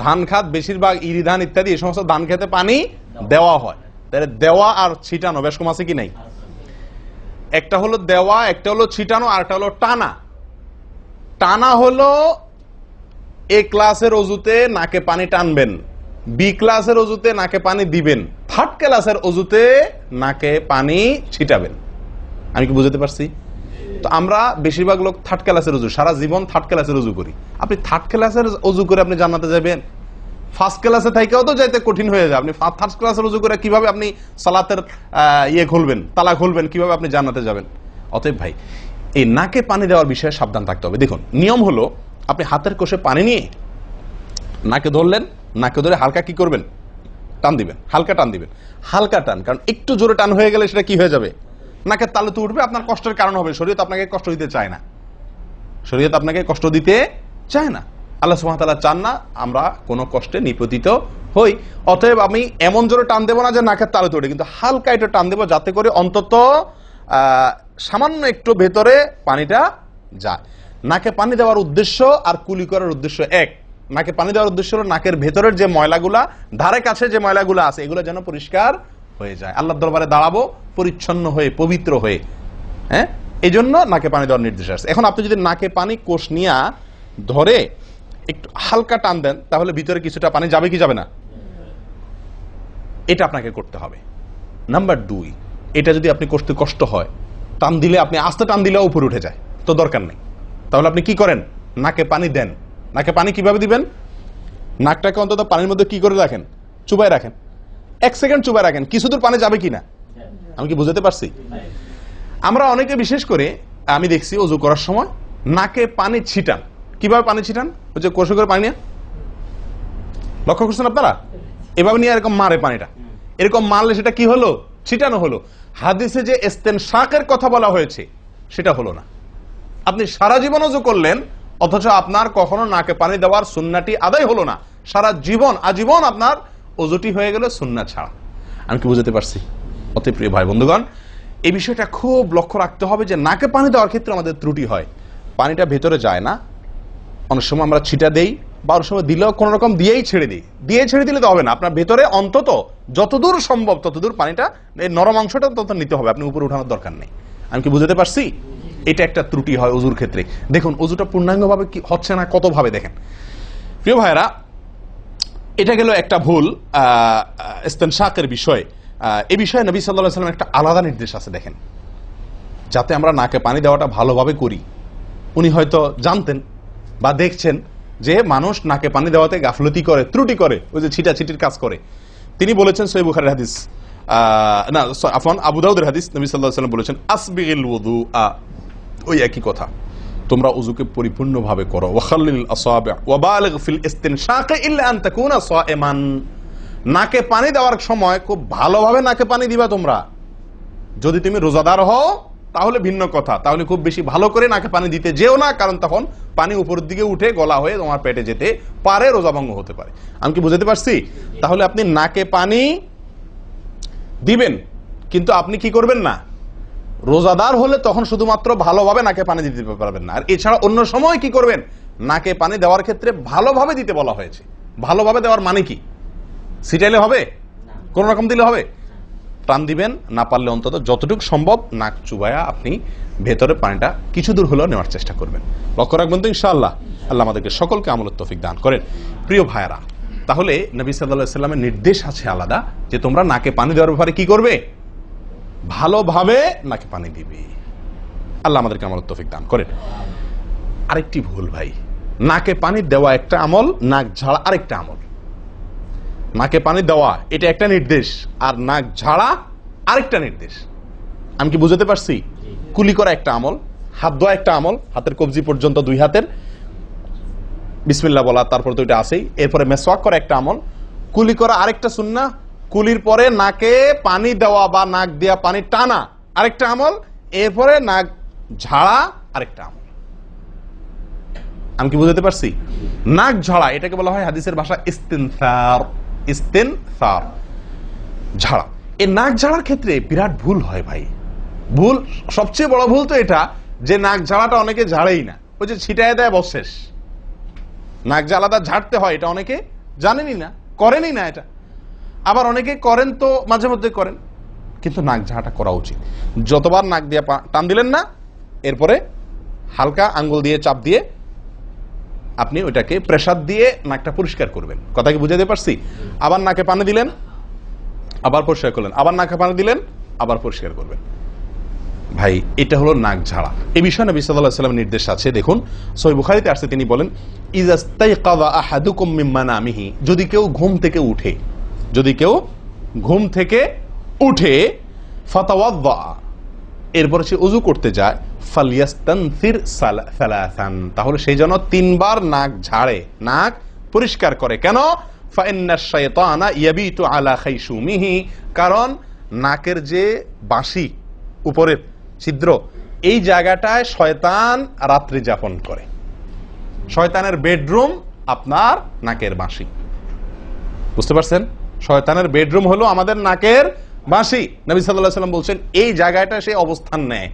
ধান খাত বেশিরভাগ ইরি ধান ইত্যাদি এই সমস্ত ধান খেতে পানি দেওয়া হয়। তাহলে দেওয়া আর ছিটানো বেশ কম আছে কি নাই? একটা হলো দেওয়া, একটা হলো ছিটানো, আর একটা হলো টানা। টানা হলো এ ক্লাসের অজুতে নাকে পানি টানবেন, বি ক্লাসের অজুতে নাকে পানি দিবেন, থার্ড ক্লাসের অজুতে নাকে পানি ছিটাবেন। আমি কি বুঝাতে পারছি? তো আমরা বেশিরভাগ লোক থার্ড ক্লাসের অজু, সারা জীবন থার্ড ক্লাসের অজু করি। আপনি থার্ড ক্লাসের অজু করে আপনি জান্নাতে যাবেন? ফার্স্ট ক্লাসে থাকেও তো যাইতে কঠিন হয়ে যায়। আপনি থার্ড ক্লাসের অজু করে কিভাবে আপনি সালাতের ইয়ে খুলবেন, তালা খুলবেন, কিভাবে আপনি জান্নাতে যাবেন? অতএব ভাই, এই নাকে পানি দেওয়ার বিষয়ে সাবধান থাকতে হবে। দেখুন, নিয়ম হলো আপনি হাতের কোষে পানি নিয়ে নাকে ধরলেন, নাকে ধরে হালকা কি করবেন? টান দিবেন, হালকা টান দিবেন, হালকা টান। কারণ একটু জোরে টান হয়ে গেলে সেটা কি হয়ে যাবে? নাকের তালু তো উঠবে, আপনার কষ্টের কারণ হবে। শরীয়ত আপনাকে কষ্ট দিতে চায় না, শরীয়ত আপনাকে কষ্ট দিতে চায় না। আল্লাহ সুবহানাহু ওয়া তাআলা চান না আমরা কোনো কষ্টে নিপতিত হই। অতএব আমি এমন জোরে টান দেবো না যে নাকের তালু উঠে, কিন্তু হালকা একটু টান দেবো যাতে করে অন্তত সামান্য একটু ভেতরে পানিটা যায়। নাকে পানি দেওয়ার উদ্দেশ্য আর কুলি করার উদ্দেশ্য এক। নাকে পানি দেওয়ার উদ্দেশ্য হলো নাকের ভেতরের যে ময়লাগুলা, ধারে কাছে যে ময়লাগুলো আছে, এগুলো যেন পরিষ্কার হয়ে যায়। আল্লাহর দরবারে দাঁড়াবো পরিচ্ছন্ন হয়ে, পবিত্র হয়ে। হ্যাঁ, এই জন্য নাকে পানি দেওয়ার নির্দেশ আছে। এখন আপনি যদি নাকে পানি কোষ নিয়ে ধরে একটু হালকা টান দেন, তাহলে ভিতরে কিছুটা পানি যাবে কি যাবে না? এটা আপনাকে করতে হবে। নাম্বার 2, এটা যদি আপনি করতে কষ্ট হয়, টান দিলে, আপনি আস্তে টান দিলেও উপরে উঠে যায়, তো দরকার নেই। তাহলে আপনি কি করেন? নাকে পানি দেন। নাকে পানি কিভাবে দিবেন? নাকটাকে অন্তত পানির মধ্যে কি করে রাখেন? চুবাই রাখেন, 1 সেকেন্ড চুবাই রাখেন, কিছু দূর পানি যাবে কিনা। আমি কি বুঝাতে পারছি? আমরা অনেকে বিশেষ করে আমি দেখছি ওযু করার সময় নাকে পানি ছিটান। কিভাবে পানি ছিটান? ওই যে কষে করে পানি নিয়ে, লক্ষ্য করছেন আপনারা? এভাবে নিয়ে এরকম মারে পানিটা, এরকম মারলে সেটা কি হলো? ছিটানো হলো। হাদিসে যে ইস্তেনশাকের কথা বলা হয়েছে সেটা হলো না। আপনি সারা জীবন ওযু করলেন, অথচ আপনার কখনো নাকে পানি দেওয়ার সুন্নাহটি আদায় হলো না। সারা জীবন, আজীবন আপনার ওযুটি হয়ে গেল সুন্নাহ ছাড়া। আমি কি বুঝাতে পারছি? অতি প্রিয় ভাই বন্ধুগণ, এই বিষয়টা খুব লক্ষ্য রাখতে হবে যে নাকে পানি দেওয়ার ক্ষেত্রে আমাদের ত্রুটি হয়, পানিটা ভেতরে যায় না। অনেক সময় আমরা ছিটা দেই, বা অনেক সময় দিলেও কোন রকম দিয়েই ছেড়ে দিই। দিয়ে ছেড়ে দিলে তো হবে না, আপনার ভেতরে অন্তত যতদূর সম্ভব ততদূর পানিটা, এই নরম অংশটা তত নিতে হবে, আপনি উপরে উঠানোর দরকার নেই। আমি কি বুঝাতে পারছি? এটা একটা ত্রুটি হয় ওযুর ক্ষেত্রে। দেখুন ওযুটা পূর্ণাঙ্গভাবে কি হচ্ছে না, কত ভাবে দেখেন। প্রিয় ভাইরা, এটা গেল একটা ভুল ইস্তেনশাকের বিষয়। এই বিষয়ে নবী সাল্লাল্লাহু আলাইহি ওয়াসাল্লাম একটা আলাদা নির্দেশ আছে দেখেন, যাতে আমরা নাকে পানি দেওয়াটা ভালোভাবে করি। উনি হয়তো জানতেন বা দেখছেন যে মানুষ নাকে পানি দেওয়াতে গাফলতি করে, ত্রুটি করে, ওই যে ছিটাছিটির কাজ করে। তিনি বলেছেন সহিহ বুখারীর হাদিস, না আফওয়ান আবু দাউদের হাদিস, নবী সাল্লাল্লাহু আলাইহি ওয়াসাল্লাম বলেছেন আসবিগিল ওযুআ, ওই একই কথা, তোমরা ওযুকে পরিপূর্ণভাবে করো। ওয়াখাল্লিল আসাবি' ওয়া বালিগ ফিল ইস্তিনশাক ইল্লা আন তাকুনা সাইমান। নাকে পানি দেওয়ার সময় খুব ভালোভাবে নাকে পানি দিবা তোমরা। যদি তুমি রোজাদার হও তাহলে ভিন্ন কথা, তাহলে খুব বেশি ভালো করে নাকে পানি দিতে যেও না, কারণ তখন পানি উপরের দিকে উঠে গলা হয়ে তোমার পেটে যেতে পারে, রোজা ভঙ্গ হতে পারে। আমি কি বুঝাতে পারছি? তাহলে আপনি নাকে পানি দিবেন, কিন্তু আপনি কি করবেন না, রোজাদার হলে তখন শুধুমাত্র ভালোভাবে নাকে পানি দিতে পারবেন না। আর এছাড়া অন্য সময় কি করবেন? নাকে পানি দেওয়ার ক্ষেত্রে ভালোভাবে দিতে বলা হয়েছে। ভালোভাবে দেওয়ার মানে কি? ছিটাইলে হবে? কোন রকম দিলে হবে? টান দিবেন, না পারলে অন্তত যতটুকু সম্ভব নাক চুবায়া আপনি ভেতরে পানিটা কিছু দূর হলেও নেওয়ার চেষ্টা করবেন। লক্ষ্য রাখবেন তো ইনশাআল্লাহ। আল্লাহ আমাদেরকে সকলকে আমলের তৌফিক দান করেন। প্রিয় ভাইয়েরা, তাহলে নবী সাল্লাল্লাহু আলাইহি ওয়াসাল্লামের নির্দেশ আছে আলাদা, যে তোমরা নাকে পানি দেওয়ার ব্যাপারে কি করবে? ভালোভাবে নাকে পানি দিবে। আল্লাহ আমাদেরকে আমলের তৌফিক দান করেন। আরেকটি ভুল ভাই, নাকে পানি দেওয়া একটা আমল, নাক ঝাড়া আরেকটা আমল। নাকে পানি দেওয়া এটা একটা নির্দেশ, আর নাক ঝাড়া আরেকটা নির্দেশ। আমি কি বুঝাতে পারছি? কুলি করা একটা আমল, হাত ধোয়া একটা আমল, হাতের কবজি পর্যন্ত 2 হাতের বিসমিল্লাহ বলা, তারপর তো এটা আছেই। এরপরে মেসওয়াক করা একটা আমল, কুলি করা আরেকটা সুন্নাহ, কুলির পরে নাকে পানি দেওয়া বা নাক দিয়া পানি টানা আরেকটা আমল, এরপরে নাক ঝাড়া আরেকটা আমল। আমি কি বুঝাতে পারছি? নাক ঝাড়া এটাকে বলা হয় হাদিসের ভাষা ইস্তিনসার। ইস্তিনসার, ঝাড়া। এই নাক ঝাড়ার ক্ষেত্রে বিরাট ভুল হয় ভাই। ভুল, সবচেয়ে বড় ভুল তো এটা যে নাক ঝাড়াটা অনেকে ঝাড়েই না, ওই যে ছিটায় দেয় বশেষ। নাক ঝাড়াটা ঝাড়তে হয় এটা অনেকে জানেনই না, করেনই না এটা। আবার অনেকে করেন তো মাঝে মধ্যে করেন, কিন্তু নাক ঝাড়াটা করা উচিত। যতবার নাক দিয়ে টান দিলেন না, এরপরে হালকা আঙ্গুল দিয়ে চাপ দিয়ে আপনি ওইটাকে প্রেসার দিয়ে নাকটা পরিষ্কার করবেন। কথা কি বুঝাতে পারছি? আবার নাকে পানি দিলেন, আবার পরিষ্কার করলেন, আবার নাকে পানি দিলেন, আবার পরিষ্কার করবেন। ভাই এটা হলো নাক ঝাড়া। এই বিষয়ে নবী সাল্লাল্লাহু আলাইহি ওয়াসাল্লামের নির্দেশ আছে। দেখুন সহিহ বুখারীতে আসছে, তিনি বলেন ইযাস্তাইকাযা আহাদুকুম মিন মানামিহি, যদি কেউ ঘুম থেকে উঠে, যদি কেউ ঘুম থেকে উঠে ফাতাওয়াদ্দা, এরপরে সে ওযু করতে যায়, ফালইয়াস্তানসির সালাসান, তাহলে সেই জন্য 3 বার নাক ঝাড়ে, নাক পরিষ্কার করে। কেন? ফাইন্নাশ শাইতানা ইয়াবিতু আলা খাইশুমিহি, কারণ নাকের যে বাঁশি উপরের ছিদ্র, এই জায়গাটায় শয়তান রাত্রি যাপন করে। শয়তানের বেডরুম আপনার নাকের বাঁশি, বুঝতে পারছেন? শয়তানের বেডরুম হলো আমাদের নাকের বাঁশি। নবী সাল্লাল্লাহু আলাইহি ওয়াসাল্লাম বলছেন এই জায়গাটা সে অবস্থান নেয়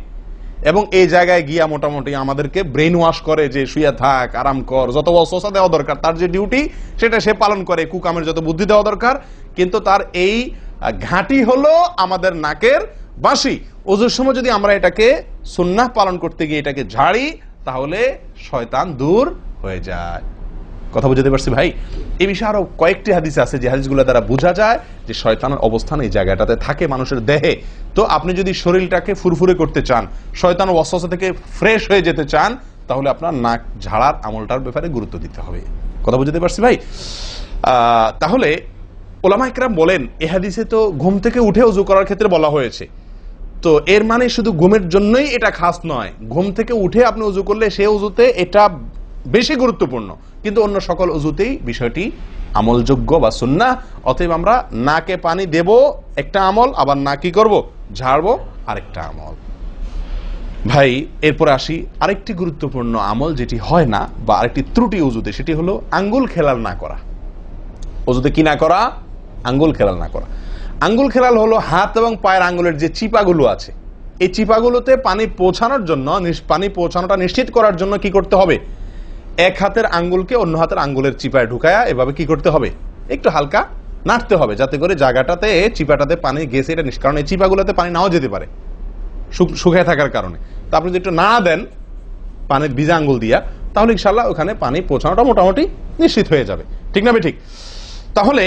এবং এই জায়গায় গিয়া মোটামুটি আমাদেরকে ব্রেন ওয়াশ করে যে শুয়ে থাক, আরাম কর, যত ওয়াসওয়াসা দেওয়া দরকার, তার যে ডিউটি সেটা সে পালন করে, কুকামের যত বুদ্ধি দেওয়া দরকার, কিন্তু তার এই ঘাঁটি হলো আমাদের নাকের বাঁশি। ওযুর সময় যদি আমরা এটাকে সুন্নাহ পালন করতে গিয়ে এটাকে ঝাড়ি, তাহলে শয়তান দূর হয়ে যায়। কথা বুঝতে পারছি ভাই? এই বিষয়ে আরো কয়েকটি হাদিস আছে যে হাদিসগুলো দ্বারা বোঝা যায় যে শয়তানের অবস্থান এই জায়গাটাতে থাকে মানুষের দেহে। তো আপনি যদি শরীরটাকে ফুরফুরে করতে চান, শয়তান ওয়াসওয়াসা থেকে ফ্রেশ হয়ে যেতে চান, তাহলে আপনার নাক ঝাড়ার আমলটার ব্যাপারে গুরুত্ব দিতে হবে। কথা বুঝতে পারছি ভাই? তাহলে উলামায়ে কেরাম বলেন এই হাদিসে তো ঘুম থেকে উঠে ওযু করার ক্ষেত্রে বলা হয়েছে, তো এর মানে শুধু ঘুমের জন্যই এটা খাস নয়, ঘুম থেকে উঠে আপনি ওযু করলে সে ওযুতে এটা বেশি গুরুত্বপূর্ণ, কিন্তু অন্য সকল ওযুতেই বিষয়টি আমলযোগ্য বা সুন্নাহ। অতএব আমরা নাকে পানি দেব একটা আমল, আবার না কি করব, ঝাড়বো আরেকটা আমল। ভাই এরপরে আসি আরেকটি গুরুত্বপূর্ণ আমল যেটি হয় না, বা আরেকটি ত্রুটি ওযুতে, সেটি হলো আঙ্গুল খেলাল না করা। ওযুতে কি না করা? আঙ্গুল খেলাল না করা। আঙ্গুল খেলাল হলো হাত এবং পায়ের আঙ্গুলের যে চিপাগুলো আছে, এই চিপাগুলোতে পানি পৌঁছানোর জন্য, পানি পৌঁছানোটা নিশ্চিত করার জন্য কি করতে হবে? এক হাতের আঙ্গুলকে অন্য হাতের আঙ্গুলের চিপায় ঢুকায়া এভাবে কি করতে হবে? একটু হালকা নাড়তে হবে, যাতে করে জায়গাটাতে চিপাটাতে পানি গেছে এটা কারণ এই চিপাগুলোতে পানি নাও যেতে পারে শুকিয়ে থাকার কারণে। তা আপনি যদি একটু নাড়া দেন পানির ভিজা আঙ্গুল দিয়া, তাহলে ইনশাআল্লাহ ওখানে পানি পৌঁছানোটা মোটামুটি নিশ্চিত হয়ে যাবে। ঠিক না? ঠিক। তাহলে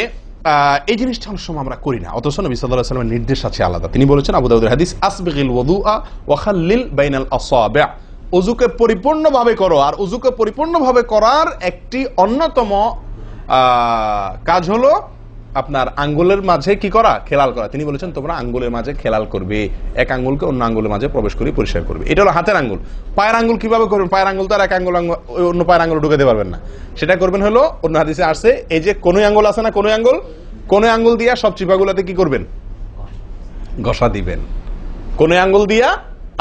এই জিনিসটা অনেক সময় আমরা করি না, অথচ নবী সাল্লাল্লাহু আলাইহি ওয়াসাল্লামের নির্দেশ আছে আলাদা। তিনি বলেছেন, আবু দাউদের হাদিস, আসবিগিল ওযুআ ওয়া খাল্লিল বাইনাল আসাবি', ওযুকে পরিপূর্ণভাবে করো। আর ওযুকে পরিপূর্ণভাবে করার একটি অন্যতম কাজ হলো আপনার আঙ্গুলের মাঝে কি করা? খেলাল করা। তিনি বলেছেন তোমরা আঙ্গুলের মাঝে খেলাল করবে, এক আঙ্গুলকে অন্য আঙ্গুলের মাঝে প্রবেশ করে পরিষ্কার করবে। এটা হলো হাতের আঙ্গুল। পায়ের আঙ্গুল কিভাবে করবেন? পায়ের আঙ্গুল তো আর এক আঙ্গুল অন্য পায়ের আঙ্গুল ঢুকাতে পারবেন না। সেটা করবেন হলো, অন্য হাদিসে আসছে, এই যে কোনোই আঙ্গুল আছে না, কোনোই আঙ্গুল দিয়া সব চিপাগুলোতে কি করবেন? ঘষা দিবেন। কোনোই আঙ্গুল দিয়া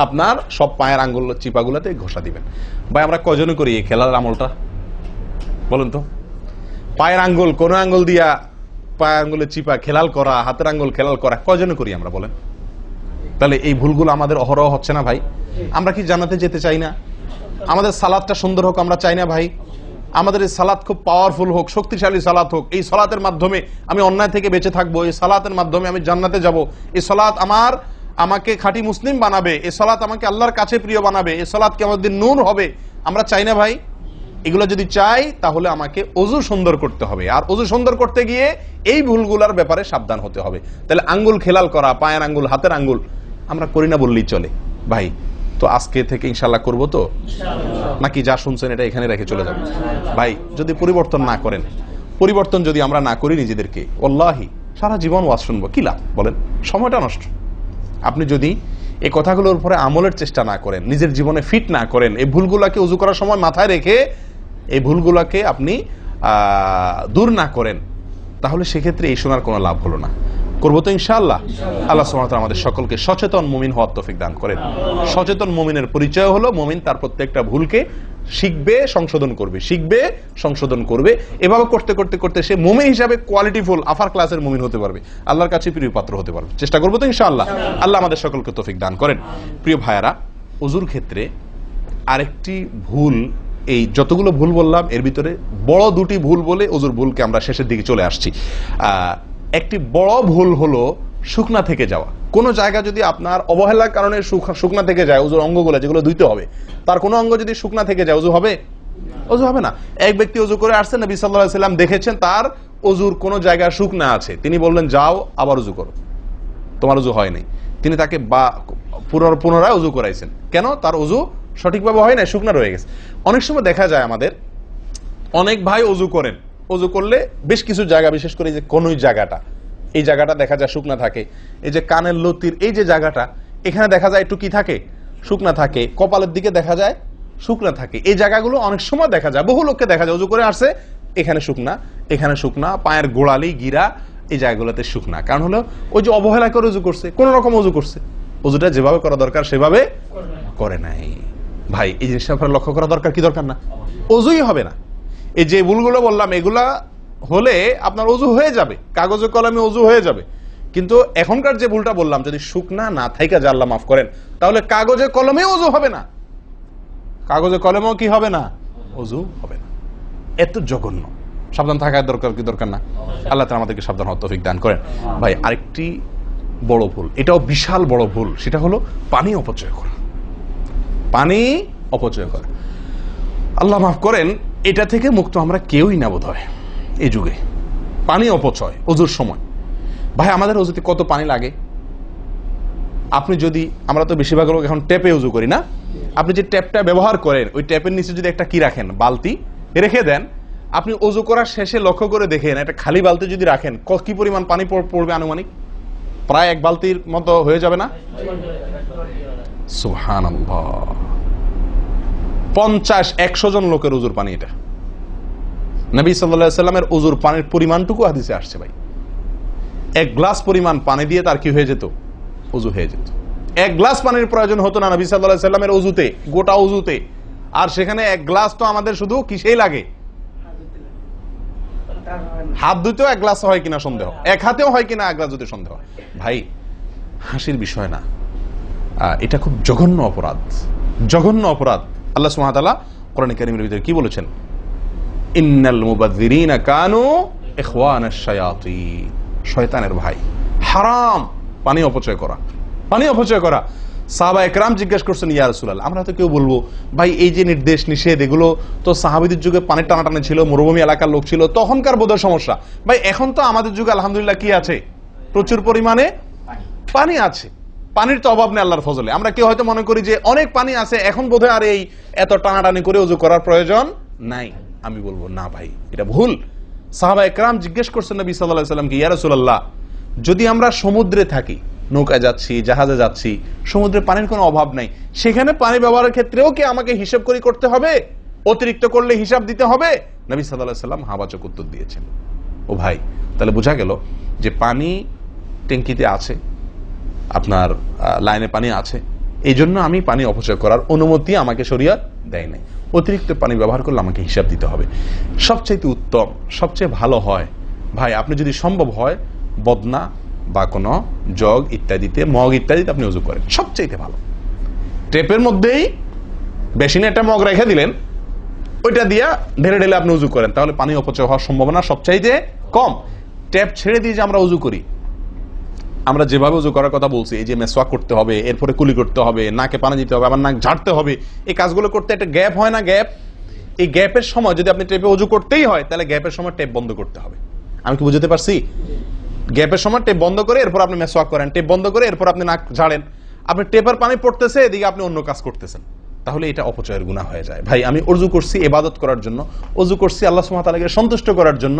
আপনার সব পায়ের আঙ্গুল চিপাগুলোতে ঘষা দিবেন। ভাই আমরা কজনে করি এই খেলার আমলটা বলেন তো? পায়ের আঙ্গুল, কোন আঙ্গুল দিয়া পায়ের আঙ্গুলের চিপা খেলাল করা, হাতের আঙ্গুল খেলাল করা, কজনে করি আমরা বলেন? তাহলে এই ভুলগুলো আমাদের অহরহ হচ্ছে না ভাই? আমরা কি জান্নাতে যেতে চাই না? আমাদের সালাতটা সুন্দর হোক আমরা চাই না ভাই? আমাদের এই সালাত খুব পাওয়ারফুল হোক, শক্তিশালী সালাত হোক, এই সালাতের মাধ্যমে আমি অন্যায় থেকে বেঁচে থাকবো, এই সালাতের মাধ্যমে আমি জান্নাতে যাব, এই সালাত আমাকে খাঁটি মুসলিম বানাবে, এই সালাত আমাকে আল্লাহর কাছে প্রিয় বানাবে, এই সালাত কি আমাদের নূর হবে, আমরা চাই না ভাই? এগুলো যদি চাই তাহলে আমাকে ওযু সুন্দর করতে হবে, আর ওযু সুন্দর করতে গিয়ে এই ভুলগুলোর ব্যাপারে সাবধান হতে হবে। তাহলে আঙ্গুল খেলাল করা, পায়ের আঙ্গুল, হাতের আঙ্গুল আমরা করি না বললেই চলে ভাই। তো আজকে থেকে ইনশাআল্লাহ করবো তো, নাকি যা শুনছেন এটা এখানে রেখে চলে যাবে? ভাই যদি পরিবর্তন না করেন, পরিবর্তন যদি আমরা না করি নিজেদেরকে, ওয়াল্লাহি সারা জীবন ওয়াজ শুনবো, কি লাভ বলেন? সময়টা নষ্ট। আপনি যদি এই কথাগুলোর উপরে আমলের চেষ্টা না করেন, নিজের জীবনে ফিট না করেন, এই ভুলগুলাকে ওযু করার সময় মাথায় রেখে এই ভুলগুলাকে আপনি দূর না করেন, তাহলে সেক্ষেত্রে এই শোনার কোনো লাভ হলো না। করবো তো ইনশাআল্লাহ। আল্লাহ সুবহানাহু ওয়া তাআলা আমাদের সকলকে সচেতন মুমিন হওয়ার তৌফিক দান করেন। সচেতন মুমিনের পরিচয় হলো মুমিন তার প্রত্যেকটা ভুলকে শিখবে, সংশোধন করবে, শিখবে, সংশোধন করবে। এভাবে করতে করতে করতে সে মুমিন হিসাবে কোয়ালিটিফুল আফার ক্লাসের মুমিন হতে পারবে, আল্লাহর কাছে প্রিয় পাত্র হতে পারবে। চেষ্টা করবো তো ইনশাআল্লাহ। আল্লাহ আমাদের সকলকে তৌফিক দান করেন। প্রিয় ভাইয়ারা, ওযুর ক্ষেত্রে আরেকটি ভুল এই যতগুলো ভুল বললাম এর ভিতরে বড় দুটি ভুল বলে ওজুর ভুলকে আমরা শেষের দিকে চলে আসছি। একটি বড় ভুল হলো শুকনা থেকে যাওয়া। কোন জায়গা যদি আপনার অবহেলার কারণে শুকনা থেকে যায়, ওজুর অঙ্গগুলো যেগুলো ধুইতে হবে, তার কোনো অঙ্গ যদি শুকনা থেকে যায়, ওজু হবে? ওজু হবে না। এক ব্যক্তি ওজু করে আসছেন, নবী সাল্লাল্লাহু আলাইহি ওয়াসাল্লাম দেখেছেন তার ওজুর কোন জায়গা শুকনা আছে, তিনি বললেন যাও আবার ওজু করো, তোমার ওজু হয় নাই। তিনি তাকে পুনরায় ওজু করাইছেন। কেন? তার ওজু সঠিকভাবে হয় না, শুকনা রয়ে গেছে। অনেক সময় দেখা যায় আমাদের অনেক ভাই ওজু করেন, ওজু করলে বেশ কিছু জায়গা, বিশেষ করে যে কোন জায়গাটা, এই জায়গাটা দেখা যায় শুকনা থাকে, এই যে কানের লতির এই যে জায়গাটা, এখানে দেখা যায় একটু কি থাকে, শুকনা থাকে, কপালের দিকে দেখা যায় শুকনা থাকে। এই জায়গাগুলো অনেক সময় দেখা যায়, বহু লোককে দেখা যায় ওজু করে আসছে, এখানে শুকনা, এখানে শুকনা, পায়ের গোড়ালি গিরা এই জায়গাগুলোতে শুকনা। কারণ হলো ওই যে অবহেলা করে ওজু করছে, কোন রকম ওজু করছে, ওজুটা যেভাবে করা দরকার সেভাবে করে নাই। ভাই এই জিনিসটা আপনার লক্ষ্য করা দরকার, কি দরকার না? ওজুই হবে না। এই যে ভুলগুলো বললাম এগুলা হলে আপনার ওজু হয়ে যাবে, কাগজে কলমে ওজু হয়ে যাবে। কিন্তু এখনকার যে ভুলটা বললাম, যদি শুকনা না থাইকা যে আল্লাহ মাফ করেন, তাহলে কাগজে কলমে ওজু হবে না, কাগজে কলমেও কি হবে না, ওজু হবে না। এত জঘন্য, সাবধান থাকার দরকার, কি দরকার না? আল্লাহ তাআলা আমাদেরকে সাবধান হওয়ার তৌফিক দান করেন। ভাই আরেকটি বড় ভুল, এটাও বিশাল বড় ভুল, সেটা হলো পানি অপচয় করা। পানি অপচয় করা, আল্লাহ মাফ করেন, এটা থেকে মুক্ত আমরা কেউই না বোধ হয় এই যুগে। পানি অপচয় ওজুর সময়। ভাই আমাদের ওজুতে কত পানি লাগে? আপনি যদি, আমরা তো বেশিরভাগ লোক এখন ট্যাপে ওজু করি না, আপনি যে ট্যাপটা ব্যবহার করেন ওই ট্যাপের নিচে যদি একটা কি রাখেন, বালতি রেখে দেন, আপনি ওজু করার শেষে লক্ষ্য করে দেখেন একটা খালি বালতি যদি রাখেন, কি পরিমাণ পানি পড়বে আনুমানিক? প্রায় এক বালতির মতো হয়ে যাবে না? সুবহানাল্লাহ, 50-100 জন লোকের ওজুর পানি এটা। নবী সাল্লাল্লাহু আলাইহি ওয়াসাল্লামের ওজুর পানির পরিমাণটুকু হাদিসে আসছে। ভাই এক গ্লাস পরিমাণ পানি দিয়ে তার কি হয়ে যেত? ওজু হয়ে যেত। এক গ্লাস পানির প্রয়োজন হতো না নবী সাল্লাল্লাহু আলাইহি ওয়াসাল্লামের ওজুতে, গোটা ওজুতে। আর সেখানে এক গ্লাস তো আমাদের শুধু কিসেই লাগে? হাত ধুতেও এক গ্লাস হয় কিনা সন্দেহ, এক হাতেও হয় কিনা এক গ্লাস ধুতে সন্দেহ। ভাই হাসির বিষয় না, এটা খুব জঘন্য অপরাধ, জঘন্য অপরাধ। আল্লাহ সুবহানাহু ওয়া তাআলা কোরআন কারীমের ভিতরে কি বলেছেন? ইন্নাল মুবাযযিরিনা কানু ইখওয়ানাশ শায়াতিন, শয়তানের ভাই। হারাম পানি অপচয় করা, পানি অপচয় করা। সাহাবা একরাম জিজ্ঞেস করছেন, ইয়া রাসূলুল্লাহ, আমরা তো কেউ বলবো ভাই এই যে নির্দেশ নিষেধ এগুলো তো সাহাবীদের যুগে পানির টানাটানি ছিল, মরুভূমি এলাকার লোক ছিল, তখনকার বোধহয় সমস্যা। ভাই এখন তো আমাদের যুগে আলহামদুলিল্লাহ কি আছে? প্রচুর পরিমাণে পানি আছে, পানির তো অভাব নেই আল্লাহর ফজলে। আমরা কেউ হয়তো মনে করি যে অনেক পানি আছে, এখন বোধহয় আর এই এত টানাটানি করে ওযু করার প্রয়োজন নাই। আমি বলবো না ভাই, এটা ভুল। সাহাবা একরাম জিজ্ঞেস করছেন নবী সাল্লাল্লাহু আলাইহি ওয়াসাল্লামকে, ইয়া রাসূলুল্লাহ, যদি আমরা সমুদ্রে থাকি, নৌকায় যাচ্ছি, জাহাজে যাচ্ছি, সমুদ্রে পানির কোনো অভাব নাই, সেখানে পানি ব্যবহারের ক্ষেত্রেও কি আমাকে হিসাব করে করতে হবে? অতিরিক্ত করলে হিসাব দিতে হবে? নবী সাল্লাল্লাহু আলাইহি ওয়াসাল্লাম হাবাচক উত্তর দিয়েছেন। ও ভাই, তাহলে বোঝা গেল যে পানি ট্যাঙ্কিতে আছে, আপনার লাইনে পানি আছে, এই জন্য আমি পানি অপচয় করার অনুমতি আমাকে শরীয়ত দেয় নাই। অতিরিক্ত পানি ব্যবহার করলে আমাকে হিসাব দিতে হবে। সবচেয়ে উত্তম, সবচেয়ে ভালো হয় ভাই, আপনি যদি সম্ভব হয় বদনা বা কোনো জগ ইত্যাদিতে, মগ ইত্যাদিতে আপনি ওযু করেন, সবচেয়ে ভালো। টেপের মধ্যেই বেসিনে একটা মগ রেখে দিলেন, ওইটা দিয়া ঢেলে ঢেলে আপনি ওযু করেন, তাহলে পানি অপচয় হওয়ার সম্ভাবনা সবচাইতে কম। ট্যাপ ছেড়ে দিয়ে যে আমরা ওযু করি, আমরা যেভাবে ওযু করার কথা বলছি, এই যে মেসওয়াক করতে হবে, এরপরে কুলি করতে হবে, নাকে পানি দিতে হবে, আবার নাক ঝাড়তে হবে, এই কাজগুলো করতে একটা গ্যাপ হয় না? গ্যাপ, এই গ্যাপের সময় যদি আপনি টেপে ওযু করতেই হয়, তাহলে গ্যাপের সময় টেপ বন্ধ করতে হবে। আমি কি বুঝতে পারছি? গ্যাপের সময় টেপ বন্ধ করে এরপর আপনি মেসওয়াক করেন, টেপ বন্ধ করে এরপর আপনি নাক ঝাড়েন। আপনি টেপের পানি পড়তেছে, এদিকে আপনি অন্য কাজ করতেছেন, তাহলে এটা অপচয়ের গুনাহ হয়ে যায়। ভাই আমি ওযু করছি ইবাদত করার জন্য, ওযু করছি আল্লাহ সুবহানাহু ওয়া তাআলাকে সন্তুষ্ট করার জন্য,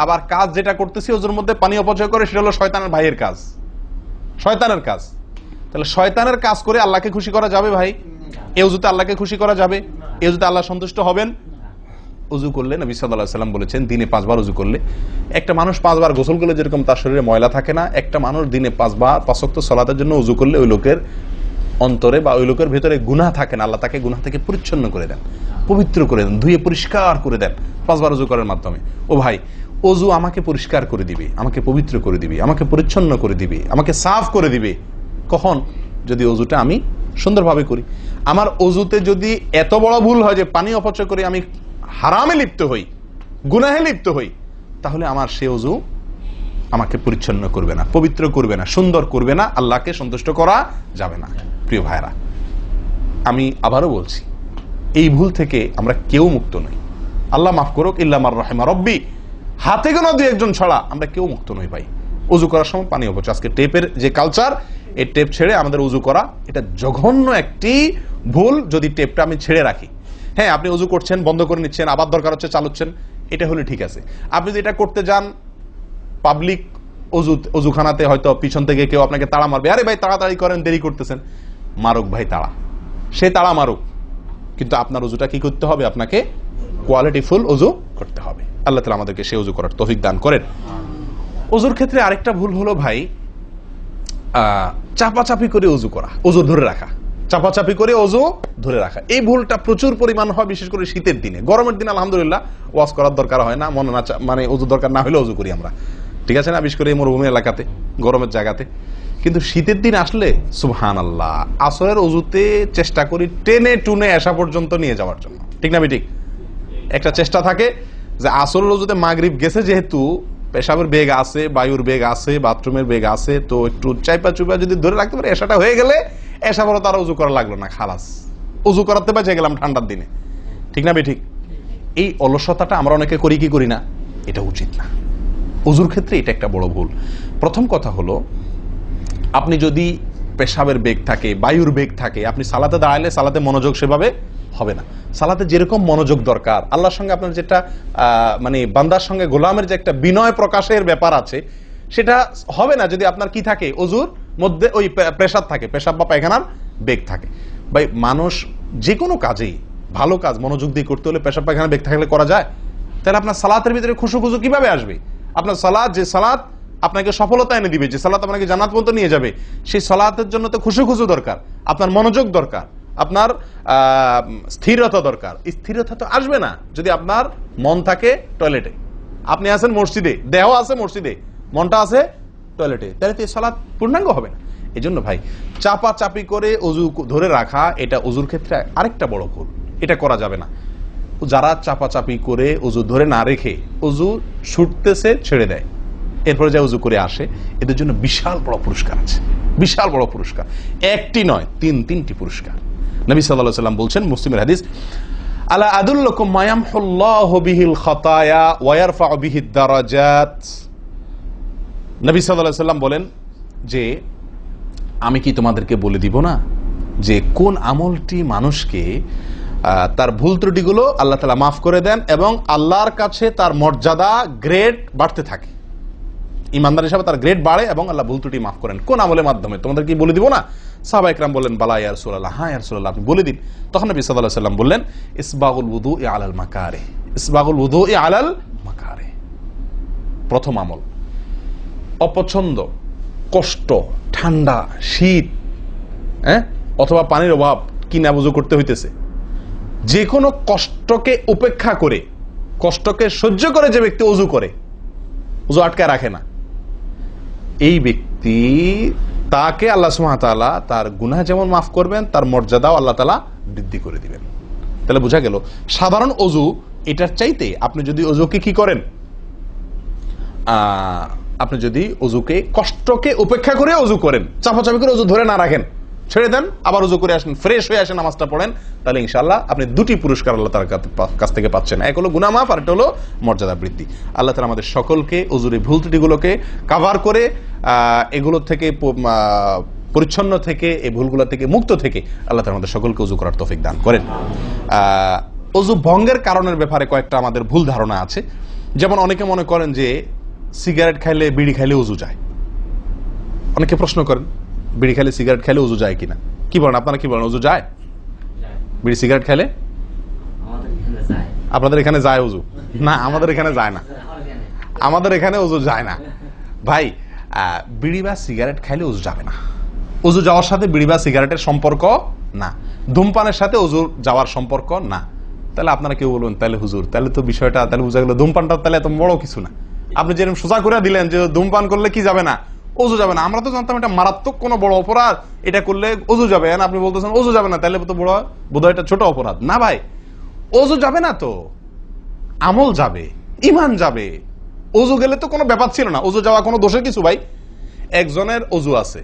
আবার কাজ যেটা করতেছি ওযুর মধ্যে পানি অপচয় করে, সেটা হলো শয়তানের ভাইয়ের কাজ, শয়তানের কাজ। তাহলে শয়তানের কাজ করে আল্লাহকে খুশি করা যাবে? ভাই এই ওযুতে আল্লাহকে খুশি করা যাবে? এই ওযুতে আল্লাহ সন্তুষ্ট হবেন? ওযু করলে নবী সাল্লাল্লাহু আলাইহি ওয়াসাল্লাম বলেছেন, দিনে 5 বার ওযু করলে, একটা মানুষ 5 বার গোসল করলে যেরকম তার শরীরে ময়লা থাকে না, একটা মানুষ দিনে 5 বার 5 ওয়াক্ত সালাতের জন্য ওযু করলে ওই লোকের অন্তরে বা ওই লোকের ভিতরে গুনাহ থাকে না, আল্লাহ তাকে গুনাহ থেকে পরিচ্ছন্ন করে দেন, পবিত্র করে দেন, ধুয়ে পরিষ্কার করে দেন 5 বার ওযু করার মাধ্যমে। ও ভাই, ওযু আমাকে পরিষ্কার করে দিবে, আমাকে পবিত্র করে দিবে, আমাকে পরিচ্ছন্ন করে দিবে, আমাকে সাফ করে দিবে। কখন? যদি ওযুটা আমি সুন্দরভাবে করি। আমার অজুতে যদি এত বড় ভুল হয় যে পানি অপচয় করে আমি হারামে লিপ্ত হই, গুনাহে লিপ্ত হই, তাহলে আমার সে অজু আমাকে পরিচ্ছন্ন করবে না, পবিত্র করবে না, সুন্দর করবে না, আল্লাহকে সন্তুষ্ট করা যাবে না। প্রিয় ভাইরা, আমি আবারও বলছি, এই ভুল থেকে আমরা কেউ মুক্ত নই। আল্লাহ মাফ করুক, ইল্লা মার রাহিমা রব্বি, হাতে গোনা দুই একজন ছাড়া আমরা কেউ মুক্ত নই ভাই। উজু করার সময় পানি অপচয়, আজকে টেপের যে কালচার, এই টেপ ছেড়ে আমাদের উজু করা, এটা জঘন্য একটি ভুল। যদি টেপটা আমি ছেড়ে রাখি, হ্যাঁ আপনি উজু করছেন, বন্ধ করে নিচ্ছেন, আবার দরকার হচ্ছে চালাচ্ছেন, এটা হলে ঠিক আছে। আপনি যদি এটা করতে যান পাবলিক অজুখানাতে, হয়তো পিছন থেকে কেউ আপনাকে তাড়া মারবে, আরে ভাই তাড়াতাড়ি করেন, দেরি করতেছেন, মারুক ভাই তাড়া, সে তাড়া মারুক, কিন্তু আপনার উজুটা কি করতে হবে? আপনাকে কোয়ালিটিফুল উজু করতে হবে। আল্লাহ তাআলা আমাদেরকে সে উজু করার তৌফিক দান করেন। উজুর ক্ষেত্রে আরেকটা ভুল হলো ভাই, চাপাচাপি করে উজু করা, উজু ধরে রাখা, চাপাচাপি করে উজু ধরে রাখা, এই ভুলটা প্রচুর পরিমাণ হয়, বিশেষ করে শীতের দিনে। গরমের দিনে আলহামদুলিল্লাহ ওয়াজ করার দরকার হয় না, মনে না মানে উজু দরকার না হলে উজু করি আমরা, ঠিক আছে না, বিশেষ করে মরুভূমি এলাকাতে, গরমের জায়গাতে। কিন্তু শীতের দিন আসলে সুবহানাল্লাহ, আসরের উজুতে চেষ্টা করি টেনে টুনে এসা পর্যন্ত নিয়ে যাওয়ার জন্য, ঠিক না ঠিক? একটা চেষ্টা থাকে যে আসরের উজুতে মাগরিব গেছে, যেহেতু পেশাবের বেগ আছে, বায়ুর বেগ আছে, বাথরুমের বেগ আছে, তো একটু চাইপা চুপা যদি ধরে রাখতে পারে, এসাটা হয়ে গেলে এসা বড় তারা উজু করা লাগলো না, খালাস, উজু করাতে বেঁচে গেলাম ঠান্ডার দিনে, ঠিক না ঠিক? এই অলসতাটা আমরা অনেকে করি কি করি না, এটা উচিত না। উজুর ক্ষেত্রে এটা একটা বড় ভুল। প্রথম কথা হলো, আপনি যদি পেশাবের বেগ থাকে, বায়ুর বেগ থাকে, আপনি সালাতে দাঁড়ালে সালাতে মনোযোগ সেভাবে হবে না। সালাতে যেরকম মনোযোগ দরকার, আল্লাহর সঙ্গে আপনার যেটা মানে বান্দার সঙ্গে গোলামের যে একটা বিনয় প্রকাশের ব্যাপার আছে, সেটা হবে না যদি আপনার কি থাকে, অজুর মধ্যে ওই প্রেসার থাকে, পেশাব বা পায়খানার বেগ থাকে। ভাই মানুষ যে কোনো কাজেই, ভালো কাজ মনোযোগ দিয়ে করতে হলে পেশাব পায়খানার বেগ থাকলে করা যায়? তাহলে আপনার সালাতের ভিতরে খুশু খুশু কিভাবে আসবে? আপনার সালাত, যে সালাত আপনাকে সফলতা এনে দিবে, যে সালাত আপনাকে জান্নাত পর্যন্ত নিয়ে যাবে, সেই সালাতের জন্য তো খুশু খুশু দরকার, আপনার মনোযোগ দরকার, আপনার স্থিরতা দরকার। স্থিরতা তো আসবে না যদি আপনার মন থাকে টয়লেটে। আপনি আছেন মসজিদে, দেহ আছে মসজিদে, মনটা আছে টয়লেটে, তাহলে তো এই সালাত পূর্ণাঙ্গ হবে না। এই জন্য ভাই চাপা চাপি করে অজু ধরে রাখা, এটা অজুর ক্ষেত্রে আরেকটা বড় ভুল, এটা করা যাবে না। যারা চাপাচাপি করে অজু ধরে না রেখে অজু ছুটতেছে, ছেড়ে দেয়, এরপরে যা উজু করে আসে, এদের জন্য বিশাল বড় পুরস্কার আছে, বিশাল বড় পুরস্কার, একটি নয়, তিনটি পুরস্কার। নবী সাল্লাল্লাহু আলাইহি ওয়াসাল্লাম বলছেন, মুসলিমের হাদিস, আলা আদুল্লুকুম মা ইয়ামহুল্লাহু বিহিল খাতায়া ওয়া ইয়ারফাউ বিহিদ দারাজাত। নবী সাল্লাল্লাহু আলাইহি ওয়াসাল্লাম বলেন যে, আমি কি তোমাদেরকে বলে দিব না যে কোন আমলটি মানুষকে তার ভুল ত্রুটিগুলো আল্লাহ তাআলা মাফ করে দেন এবং আল্লাহর কাছে তার মর্যাদা, গ্রেড বাড়তে থাকে, ইমানদার হিসাবে তার গ্রেড বাড়ে এবং আল্লাহ ভুল ত্রুটি মাফ করেন। কোন আমলের মাধ্যমে? তোমাদের কি বলে দিব না? সাহাবা ইকরাম বললেন, বালা ইয়া রাসূলুল্লাহ, হ্যাঁ ইয়া রাসূলুল্লাহ, আপনি বলে দিন। তখন নবী সাল্লাল্লাহু আলাইহি ওয়াসাল্লাম বললেন, ইসবাগুল wudu'i আলাল মাকারিহ, ইসবাগুল wudu'i আলাল মাকারিহ। প্রথম আমল, অপছন্দ, কষ্ট, ঠান্ডা, শীত, অথবা পানির অভাব, কি না বুঝু করতে হইতেছে, যে কোনো কষ্টকে উপেক্ষা করে, কষ্টকে সহ্য করে যে ব্যক্তি ওযু করে, ওযু আটকায় রাখে না, এই ব্যক্তি, তাকে আল্লাহ সুবহানাহু ওয়া তাআলা তার গুনাহ যেমন মাফ করবেন, তার মর্যাদাও আল্লাহ তাআলা বৃদ্ধি করে দিবেন। তাহলে বোঝা গেল, সাধারণ ওযু এটার চাইতে আপনি যদি ওযুকে কি করেন, আপনি যদি ওযুকে, কষ্টকে উপেক্ষা করে ওযু করেন, চাপাচাপি করে ওযু ধরে না রাখেন, ছেড়ে দেন, আবার ওযু করে আসেন, ফ্রেশ হয়ে আসেন, নামাজটা পড়েন, তাহলে ইনশাআল্লাহ আপনি দুটি পুরস্কার আল্লাহ তাআলার কাছ থেকে পাচ্ছেন। এক হলো গুনাহ মাফ, আর একটা হলো মর্যাদা বৃদ্ধি। আল্লাহ তাআলা আমাদের সকলকে ওযুর ভুল ত্রুটিগুলোকে কভার করে এগুলো থেকে পরিচ্ছন্ন থেকে, এই ভুলগুলো থেকে মুক্ত থেকে আল্লাহ তাআলা আমাদের সকলকে ওযু করার তৌফিক দান করেন। ওযু ভঙ্গের কারণের ব্যাপারে কয়েকটা আমাদের ভুল ধারণা আছে। যেমন অনেকে মনে করেন যে সিগারেট খাইলে, বিড়ি খাইলে ওযু যায়। অনেকে প্রশ্ন করেন, বিড়ি খাইলে, সিগারেট খাইলে ওযু যায় কিনা? কি বলেন আপনারা, কি বলেন, ওযু যায়? বিড়ি সিগারেট খাইলে? আপনাদের এখানে যায় ওযু? না, আমাদের এখানে যায় না, আমাদের এখানে ওযু যায় না ভাই। বিড়ি বা সিগারেট খাইলে ওযু যাবে না। ওযু যাওয়ার সাথে বিড়ি বা সিগারেটের সম্পর্ক না, ধূমপানের সাথে ওযু যাওয়ার সম্পর্ক না। তাহলে আপনারা কেউ বলবেন, তাহলে হুজুর, তাহলে তো বিষয়টা, তাহলে বোঝা গেল ধূমপানটা তাহলে এত বড় কিছু না। আপনি যেরকম সোজা করে দিলেন যে ধূমপান করলে কি যাবে না, ওযু যাবে না। আমরা তো জানতাম এটা মারাত্মক কোনো বড় অপরাধ, এটা করলে ওযু যাবে, আপনি বলতেছেন ওযু যাবে না, তাহলে তো বোধহয় এটা ছোট অপরাধ না ভাই। ওযু যাবে না তো আমল যাবে, ঈমান যাবে। ওযু গেলে তো কোনো ব্যাপার ছিল না, ওযু যাওয়া কোনো দোষের কিছু ভাই। একজনের ওযু আছে,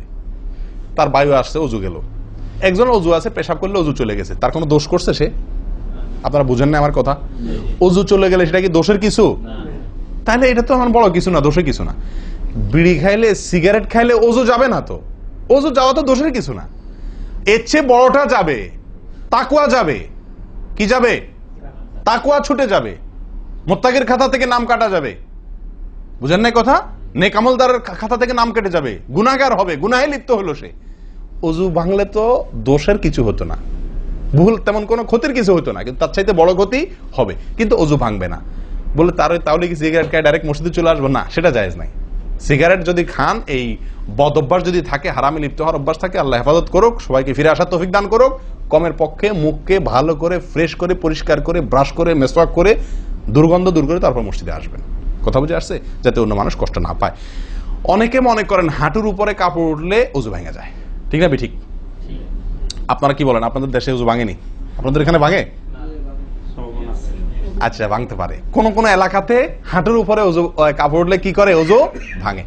তার বায়ু আসছে, ওযু গেল। একজনের ওযু আছে, পেশাব করলে ওযু চলে গেছে, তার কোনো দোষ করছে সে? আপনারা বুঝেন না আমার কথা? ওযু চলে গেলে সেটা কি দোষের কিছু? তাহলে এটা তো আমার বড় কিছু না, দোষের কিছু না। বিড়ি খাইলে, সিগারেট খাইলে ওযু যাবে না তো, ওযু যাওয়া তো দোষের কিছু না। এর চেয়ে বড়টা যাবে, তাকওয়া যাবে। কি যাবে? তাকওয়া ছুটে যাবে, মুত্তাকির খাতা থেকে নাম কাটা যাবে। বুঝেন না কথা? নেক আমলদারের খাতা থেকে নাম কেটে যাবে, গুনাহগার হবে, গুনাহে লিপ্ত হলো সে। ওযু ভাঙলে তো দোষের কিছু হতো না, ভুল তেমন কোনো ক্ষতির কিছু হতো না, কিন্তু তার চাইতে বড় ক্ষতি হবে। কিন্তু ওযু ভাঙবে না বলে তাহলে কি সিগারেট খায় ডাইরেক্ট মসজিদে চলে আসবো? না, সেটা জায়েজ নাই। সিগারেট যদি খান, এই বদ অভ্যাস যদি থাকে, হারামে লিপ্ত হওয়ার অভ্যাস থাকে, আল্লাহ হেফাজত করুক, সবাইকে ফিরে আসার তৌফিক দান করুক। কমের পক্ষে মুখকে ভালো করে ফ্রেশ করে, পরিষ্কার করে, ব্রাশ করে, মেসওয়াক করে, দুর্গন্ধ দূর করে তারপর মসজিদে আসবেন। কথা বুঝে আসছে? যাতে অন্য মানুষ কষ্ট না পায়। অনেকে মনে করেন হাঁটুর উপরে কাপড় উঠলে ওযু ভেঙে যায়, ঠিক না? ঠিক। আপনারা কি বলেন? আপনাদের দেশে ওযু ভাঙেনি? আপনাদের এখানে ভাঙে? আচ্ছা, ভাঙতে পারে। কোন কোন এলাকাতে হাঁটুর উপরে ওযু কাপড় উঠলে কি করে? ওযু ভাঙে।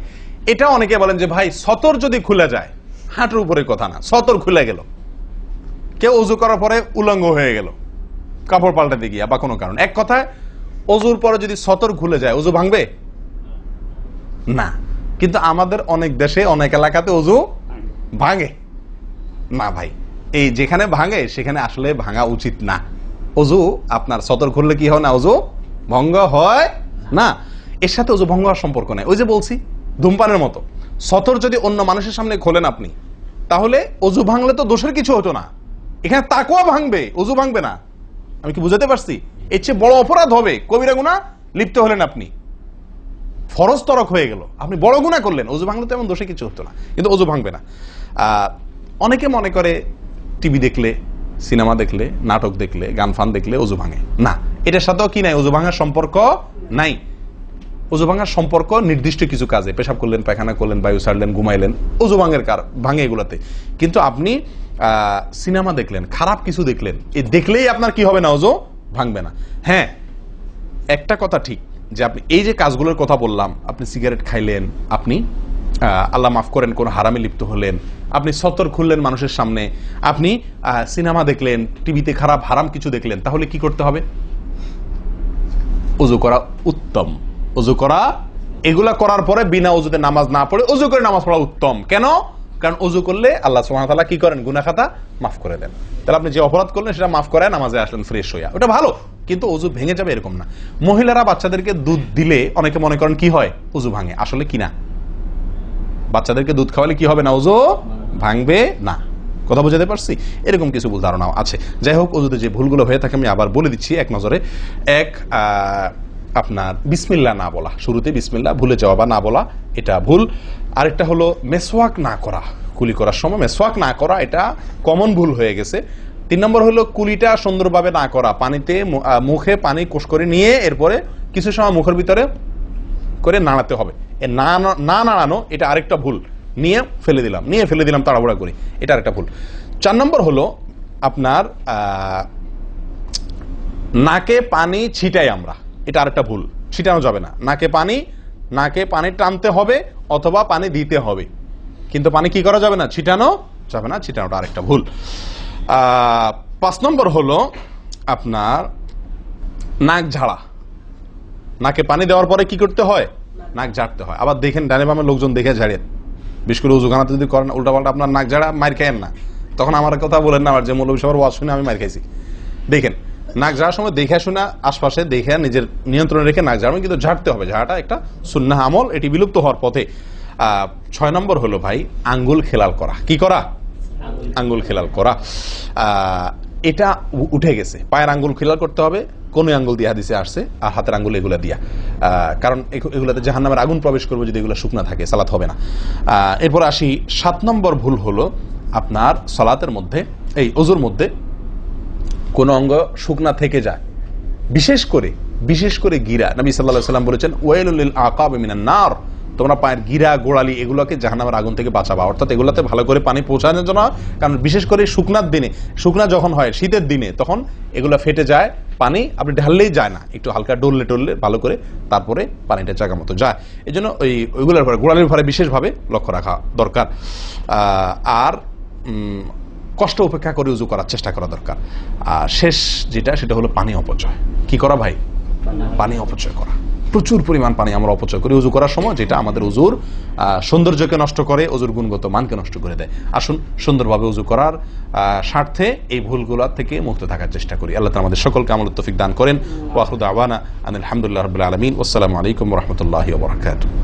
এটা অনেকে বলেন যে ভাই সতর যদি খুলে যায়, হাঁটুর উপরে কথা না, সতর খুলে গেল, কেউ ওযু করার পরে উলঙ্গ হয়ে গেল কাপড় পাল্টাতে গিয়া বা কোনো কারণ, এক কথায় ওযুর পরে যদি সতর খুলে যায় ওযু ভাঙবে না। কিন্তু আমাদের অনেক দেশে, অনেক এলাকাতে ওযু ভাঙে না ভাই। এই যেখানে ভাঙে সেখানে আসলে ভাঙা উচিত না। ওযু আপনার সতর খুললে কি হয় না? ওযু ভঙ্গ হয় না। এর সাথে ওযু ভঙ্গ হওয়ার সম্পর্ক নেই। ওই যে বলছি, ধূমপানের মতো। সতর যদি অন্য মানুষের সামনে খোলেন আপনি, তাহলে ওযু ভাঙলে তো দোষের কিছু হতো না। এখানে তাকওয়া ভাঙবে, ওযু ভাঙবে না। আমি কি বুঝাতে পারছি? এর চেয়ে বড় অপরাধ হবে, কবিরা গুনাহ লিপ্ত হলেন আপনি, ফরজ তরক হয়ে গেল, আপনি বড় গুনাহ করলেন। ওযু ভাঙলে তো এমন দোষে কিছু হতো না, কিন্তু ওযু ভাঙবে না। অনেকে মনে করে টিভি দেখলে, সিনেমা দেখলে, নাটক দেখলে, গান ফান দেখলে ওযু ভাঙে না। এটার সাথেও কি নাই? ওযু ভাঙার সম্পর্ক নাই। ওযু ভাঙার সম্পর্ক নির্দিষ্ট কিছু কাজে, পেশাব করলেন, পায়খানা করলেন, বায়ু ছাড়লেন, ঘুমাইলেন, ওযু ভাঙে এগুলাতে। কিন্তু আপনি সিনেমা দেখলেন, খারাপ কিছু দেখলেন, দেখলেই আপনার কি হবে না? ওযু ভাঙবে না। হ্যাঁ, একটা কথা ঠিক যে আপনি এই যে কাজগুলোর কথা বললাম, আপনি সিগারেট খাইলেন, আপনি আল্লাহ মাফ করেন কোন হারামে লিপ্ত হলেন, আপনি সতর খুললেন মানুষের সামনে, আপনি সিনেমা দেখলেন, টিভিতে খারাপ হারাম কিছু দেখলেন, তাহলে কি করতে হবে? ওযু করা উত্তম। ওযু করা, এগুলা করার পরে বিনা ওযুতে নামাজ না পড়ে ওযু করে নামাজ পড়া উত্তম। কেন? কারণ ওযু করলে আল্লাহ সুবহানাহু ওয়া তাআলা কি করেন? গুনাহ খাতা মাফ করে দেন। তাহলে আপনি যে অপরাধ করলেন সেটা মাফ করে নামাজে আসলেন ফ্রেশ হইয়া, ওটা ভালো। কিন্তু ওযু ভেঙে যাবে এরকম না। মহিলারা বাচ্চাদেরকে দুধ দিলে অনেকে মনে করেন কি হয়? ওযু ভাঙে। আসলে কি না, বাচ্চাদেরকে দুধ খাওয়ালে কি হবে না? ওযু ভাঙবে না। কথা বুঝাতে পারছি? এরকম কিছু ভুল ধারণাও আছে। যাই হোক, ওযুতে যে ভুলগুলো হয়ে থাকে আমি আবার বলে দিচ্ছি এক নজরে। এক, আপনার বিসমিল্লাহ না বলা, শুরুতে বিসমিল্লাহ ভুলে যাওয়া বা না বলা, এটা ভুল। আরেকটা হলো মেসওয়াক না করা, কুলি করার সময় মেসওয়াক না করা, এটা কমন ভুল হয়ে গেছে। 3 নম্বর হলো কুলিটা সুন্দরভাবে না করা, পানিতে মুখে পানি কোষ করে নিয়ে এরপরে কিছু সময় মুখের ভিতরে করে নাড়াতে হবে। না নাড়ানো, এটা আরেকটা ভুল। নিয়ে ফেলে দিলাম তাড়াহুড়া করে, এটা আরেকটা ভুল। 4 নম্বর হলো আপনার নাকে পানি ছিটাই আমরা, এটা আরেকটা ভুল। ছিটানো যাবে না নাকে পানি টানতে হবে অথবা পানি দিতে হবে, কিন্তু পানি কি করা যাবে না? ছিটানো যাবে না, ছিটানোটা আরেকটা ভুল। 5 নম্বর হলো আপনার নাক ঝাড়া। নাকে পানি দেওয়ার পরে কি করতে হয়? নাক ঝাড়তে হয়। আবার দেখেন ডানে বামে লোকজন দেখে ঝাড়েন, বিশেষ করে উজুখানাতে যদি করেন উল্টাপাল্টা, আপনার নাক ঝাড়া মার খায়েন না, তখন আমার কথা বলেন না আমার যে মৌলভী সাহেবের ওয়াজ শুনে আমি মার খাইছি। দেখেন, নাক ঝাড়ার সময় দেখে শুনে আশপাশে দেখে নিজের নিয়ন্ত্রণে রেখে নাক ঝাড়বেন, কিন্তু ঝাড়তে হবে। ঝাড়াটা একটা সুন্নাহ আমল, এটি বিলুপ্ত হওয়ার পথে। 6 নম্বর হলো ভাই আঙ্গুল খেলাল করা। কি করা? আঙ্গুল খেলাল করা। এটা উঠে গেছে, পায়ের আঙ্গুল খেলাল করতে হবে। কোন আঙ্গুল দিয়ে হাদিসে আসছে, আর হাতের আঙ্গুল এগুলা দিয়া, কারণ এগুলাতে জাহান্নামের আগুন প্রবেশ করবে যদি এগুলো শুকনা থাকে, সালাত হবে না। এরপর আসি 7 নম্বর ভুল হলো আপনার সালাতের মধ্যে, এই ওযুর মধ্যে কোন অঙ্গ শুকনা থেকে যায়, বিশেষ করে গিরা। নবী সাল্লাল্লাহু আলাইহি ওয়াসাল্লাম বলেছেন ওয়াইলুল লিল আকাব মিনান নার, তোমরা পায়ের গিরা গোড়ালি এগুলোকে জাহান্নামের আগুন থেকে বাঁচাবা, অর্থাৎ এগুলোতে ভালো করে পানি পৌঁছানোর জন্য। কারণ বিশেষ করে শুকনার দিনে, শুকনা যখন হয় শীতের দিনে, তখন এগুলো ফেটে যায়, পানি আপনি ঢাললেই যায় না, একটু হালকা ডললে টললে ভালো করে তারপরে পানিটা জায়গা মতো যায়। এই জন্য ওইগুলোর উপরে গোড়ালির উপরে বিশেষভাবে লক্ষ্য রাখা দরকার। আর কষ্ট উপেক্ষা করে উজু করার চেষ্টা করা দরকার। আর শেষ যেটা, সেটা হলো পানি অপচয়। কি করা ভাই? পানি অপচয় করা। প্রচুর পরিমাণ পানি আমরা অপচয় করি উজু করার সময়, যেটা আমাদের উজুর সৌন্দর্যকে নষ্ট করে, উজুর গুণগত মানকে নষ্ট করে দেয়। আসুন সুন্দরভাবে উজু করার স্বার্থে এই ভুলগুলোর থেকে মুক্ত থাকার চেষ্টা করি। আল্লাহ তাআলা আমাদের সকলকে আমলের তৌফিক দান করেন। ওয়া আখিরু দাওয়ানা আনিল হামদুলিল্লাহি রাব্বিল আলামিন। আসসালামু আলাইকুম ওয়া রাহমাতুল্লাহি ওয়া বারাকাতুহু।